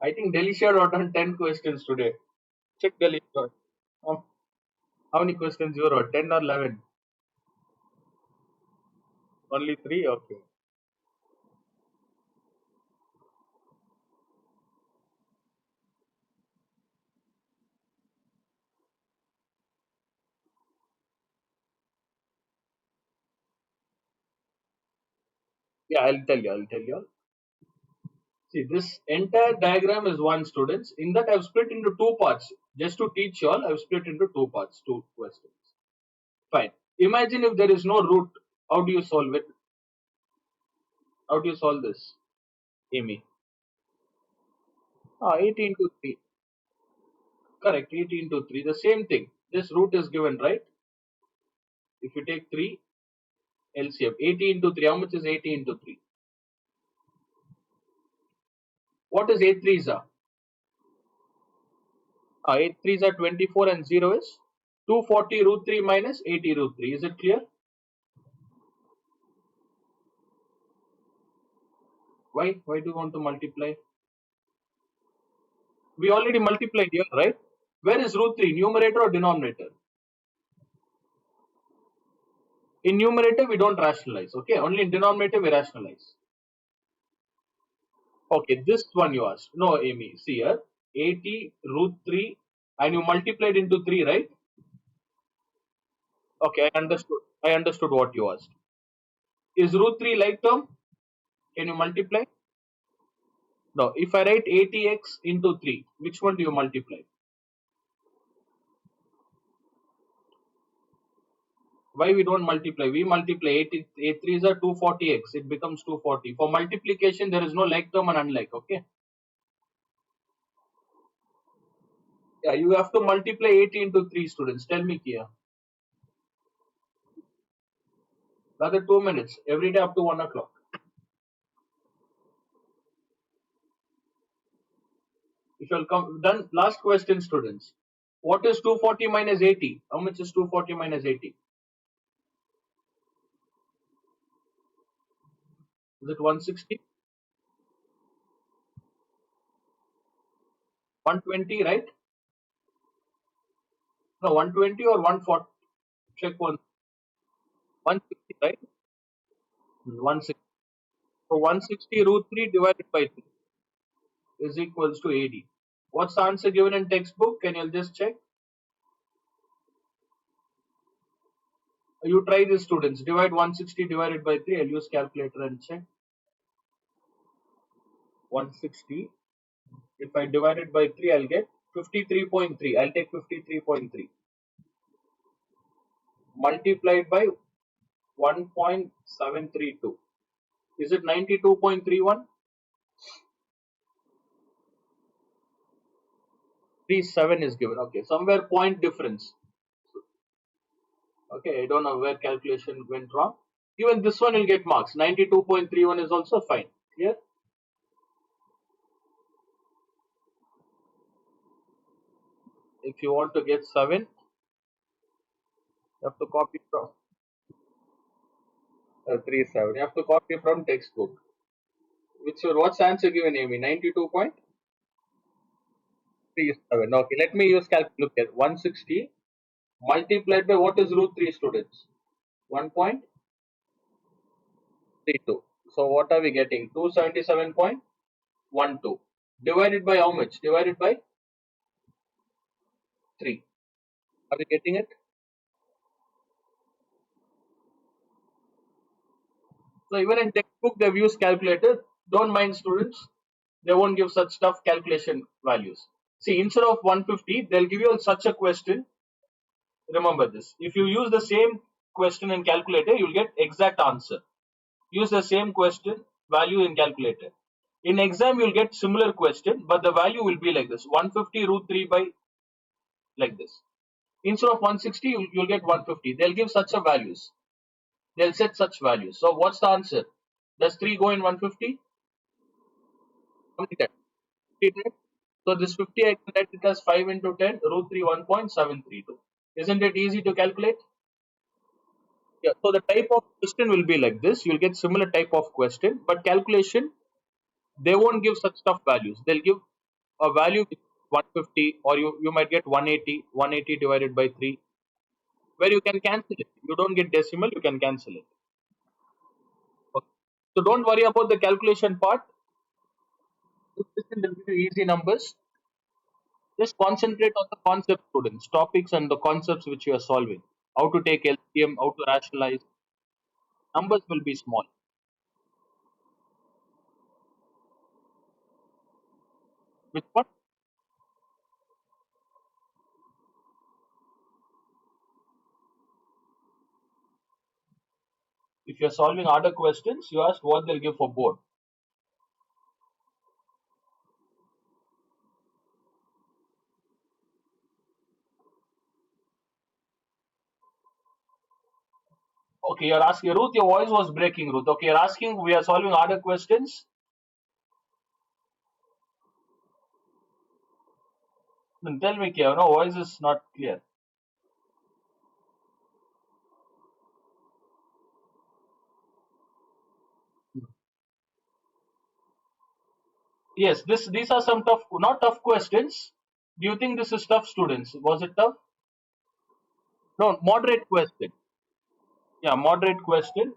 S1: I think Delisha wrote on 10 questions today. Check Delisha. How many questions you wrote? 10 or 11? Only 3? Okay. Yeah, I'll tell you all. See, this entire diagram is one, students. In that, I've split into 2 parts. Just to teach you all, I've split into 2 parts, 2 questions. Fine. Imagine if there is no root. How do you solve it? How do you solve this, Amy? 80 into 3. Correct, 80 into 3. The same thing. This root is given, right? If you take 3, LCM. 80 into 3. How much is 80 into 3? What is 8 3s are? 8 3s are 24 and 0 is 240 root 3 minus 80 root 3. Is it clear? Why? Why do you want to multiply? We already multiplied here, right? Where is root 3? Numerator or denominator? In numerator, we don't rationalize. Okay, only in denominator we rationalize. Okay, this one you asked. No, Amy. See here, 80 root 3, and you multiplied into 3, right? Okay, I understood. I understood what you asked. Is root 3 like term? Can you multiply? No. If I write 80x into 3, which one do you multiply? Why we don't multiply? We multiply 80, 8 3s are 240x. It becomes 240. For multiplication, there is no like term and unlike. Okay. Yeah, you have to multiply 80 into 3, students. Tell me here. Another 2 minutes. Every day up to 1 o'clock. If you'll come, done. Last question, students. What is 240 minus 80? How much is 240 minus 80? Is it 160? 120, right? No, 120 or 140? Check one. 160, right? 160. So 160 root 3 divided by 3 is equals to 80. What's the answer given in textbook? Can you just check? You try this, students. Divide 160 divided by 3. I'll use calculator and check. 160. If I divide it by 3, I'll get 53.3. I'll take 53.3. Multiplied by 1.732. Is it 92.31? 37 is given. Okay, somewhere point difference. Okay, I don't know where calculation went wrong. Even this one will get marks. 92.31 is also fine. Clear? If you want to get 7, you have to copy from 37. You have to copy from textbook. What's the answer given, Amy? 92.37. Okay, let me use calculator. Look at 160 multiplied by what is root 3, students? 1.32. So what are we getting? 277.12. Divided by how much? Divided by 3. Are we getting it? So even in textbook they've used calculator. Don't mind, students. They won't give such tough calculation values. See, instead of 150, they'll give you such a question. Remember this. If you use the same question in calculator, you'll get exact answer. Use the same question value in calculator. In exam, you'll get similar question, but the value will be like this: 150 root 3 by like this. Instead of 160, you'll get 150. They'll give such a values. They'll set such values. So what's the answer? Does 3 go in 150? How many times? So this 50 I can write it as 5 into 10 root 3 1.732. Isn't it easy to calculate? Yeah. So the type of question will be like this. You'll get similar type of question, but calculation they won't give such tough values. They'll give a value 150, or you might get 180 divided by 3, where you can cancel it. You don't get decimal, you can cancel it. Okay. So don't worry about the calculation part. This will give you easy numbers. Just concentrate on the concept, students, topics and the concepts which you are solving. How to take LCM, how to rationalize. Numbers will be small. Which one? If you are solving harder questions, you ask what they'll give for board. Okay, you're asking Ruth, your voice was breaking, Ruth. Okay, you're asking we are solving harder questions. Then tell me, Kia, no, voice is not clear. Yes, these are some tough, not tough questions. Do you think this is tough, students? Was it tough? No, moderate question. Yeah, moderate question.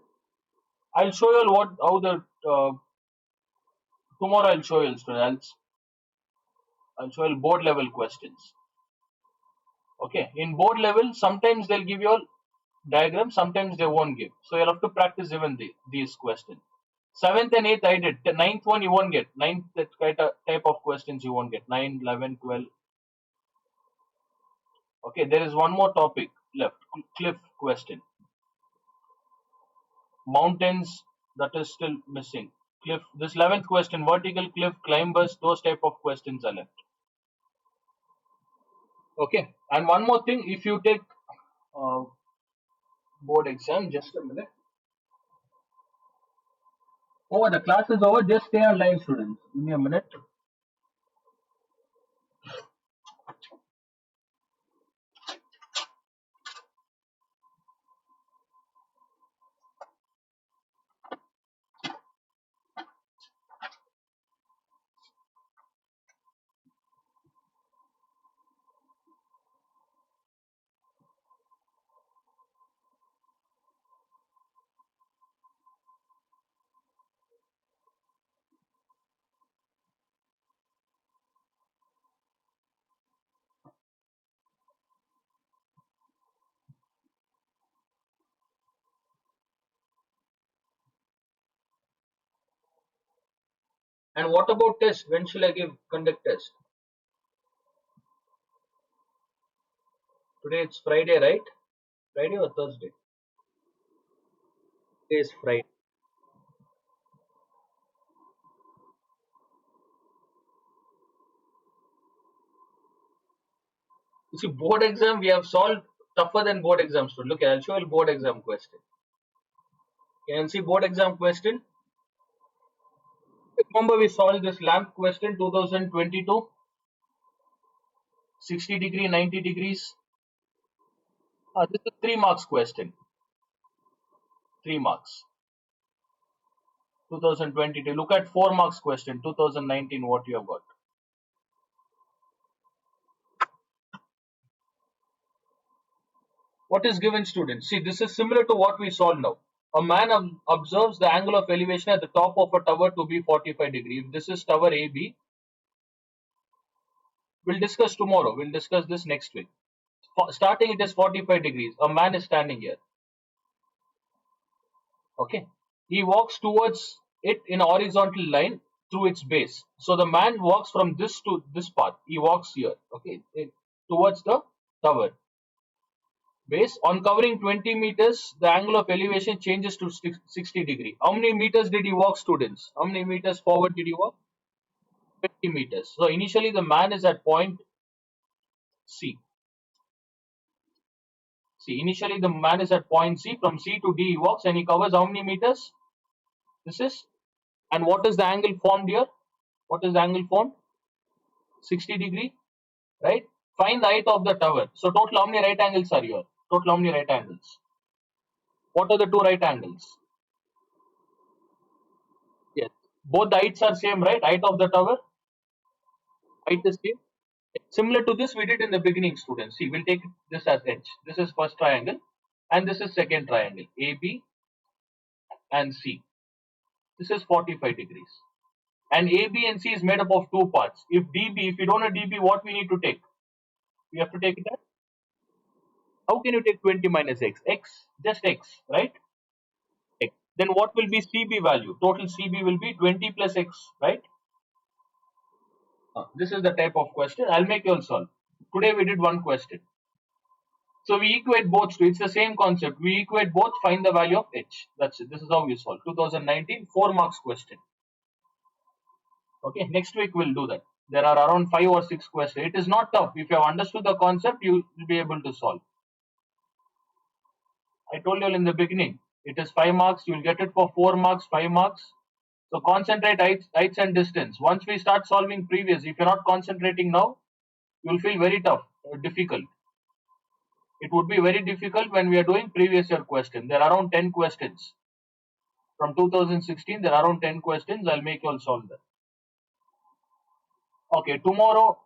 S1: I'll show you all what how the tomorrow. I'll show you, students. I'll show you board level questions. Okay, in board level, sometimes they'll give you all diagram, sometimes they won't give. So you'll have to practice even these questions. Seventh and eighth I did. The ninth one you won't get. Ninth that kind of type of questions you won't get. 9, 11, 12. Okay, there is one more topic left. Cliff question. Mountains, that is still missing. Cliff. This 11th question. Vertical cliff climbers. Those type of questions are left. Okay. And one more thing. If you take uh, board exam, just a minute. Oh, the class is over. Just stay online, students. Give me a minute. And what about test? When shall I conduct test? Today it's Friday, right? Friday or Thursday? Today is Friday. You see, board exam we have solved tougher than board exams. So look, I'll show you board exam question. Can you see board exam question? Remember we solved this lamp question 2022, 60 degree, 90 degrees. This is 3 marks question. 3 marks. 2022. Look at 4 marks question. 2019. What you have got? What is given, students? See, this is similar to what we solved now. A man observes the angle of elevation at the top of a tower to be 45 degree. If this is tower AB, we'll discuss tomorrow. We'll discuss this next week. Starting it is 45 degrees. A man is standing here. Okay. He walks towards it in a horizontal line through its base. So the man walks from this to this path. He walks here. Okay. Towards the tower. Base. On covering 20 meters, the angle of elevation changes to 60 degree. How many meters did he walk, students? How many meters forward did he walk? 20 meters. So initially the man is at point C. See, initially the man is at point C. From C to D he walks and he covers how many meters? This is. And what is the angle formed here? What is the angle formed? 60 degree, right? Find the height of the tower. So total how many right angles are here? Total how many right angles? What are the two right angles? Yes. Both the heights are same, right? Height of the tower, height is same. Similar to this we did in the beginning, students. See, we'll take this as H. This is first triangle and this is second triangle. AB and C. This is 45 degrees. And AB and C is made up of two parts. If DB, if you don't know DB, what we need to take? We have to take it as, how can you take 20 minus X? X, just X, right? X. Then what will be CB value? Total CB will be 20 plus X, right? This is the type of question. I'll make you all solve. Today we did one question. So we equate both. It's the same concept. We equate both, find the value of H. That's it. This is how we solve. 2019, 4 marks question. Okay, next week we'll do that. There are around 5 or 6 questions. It is not tough. If you have understood the concept, you will be able to solve. I told you all in the beginning, it is 5 marks. You will get it for 4 marks, 5 marks. So concentrate heights and distance. Once we start solving previous, if you're not concentrating now, You'll feel very tough, difficult. It would be very difficult when we are doing previous year question. There are around 10 questions. From 2016, there are around 10 questions. I'll make you all solve them. Okay, tomorrow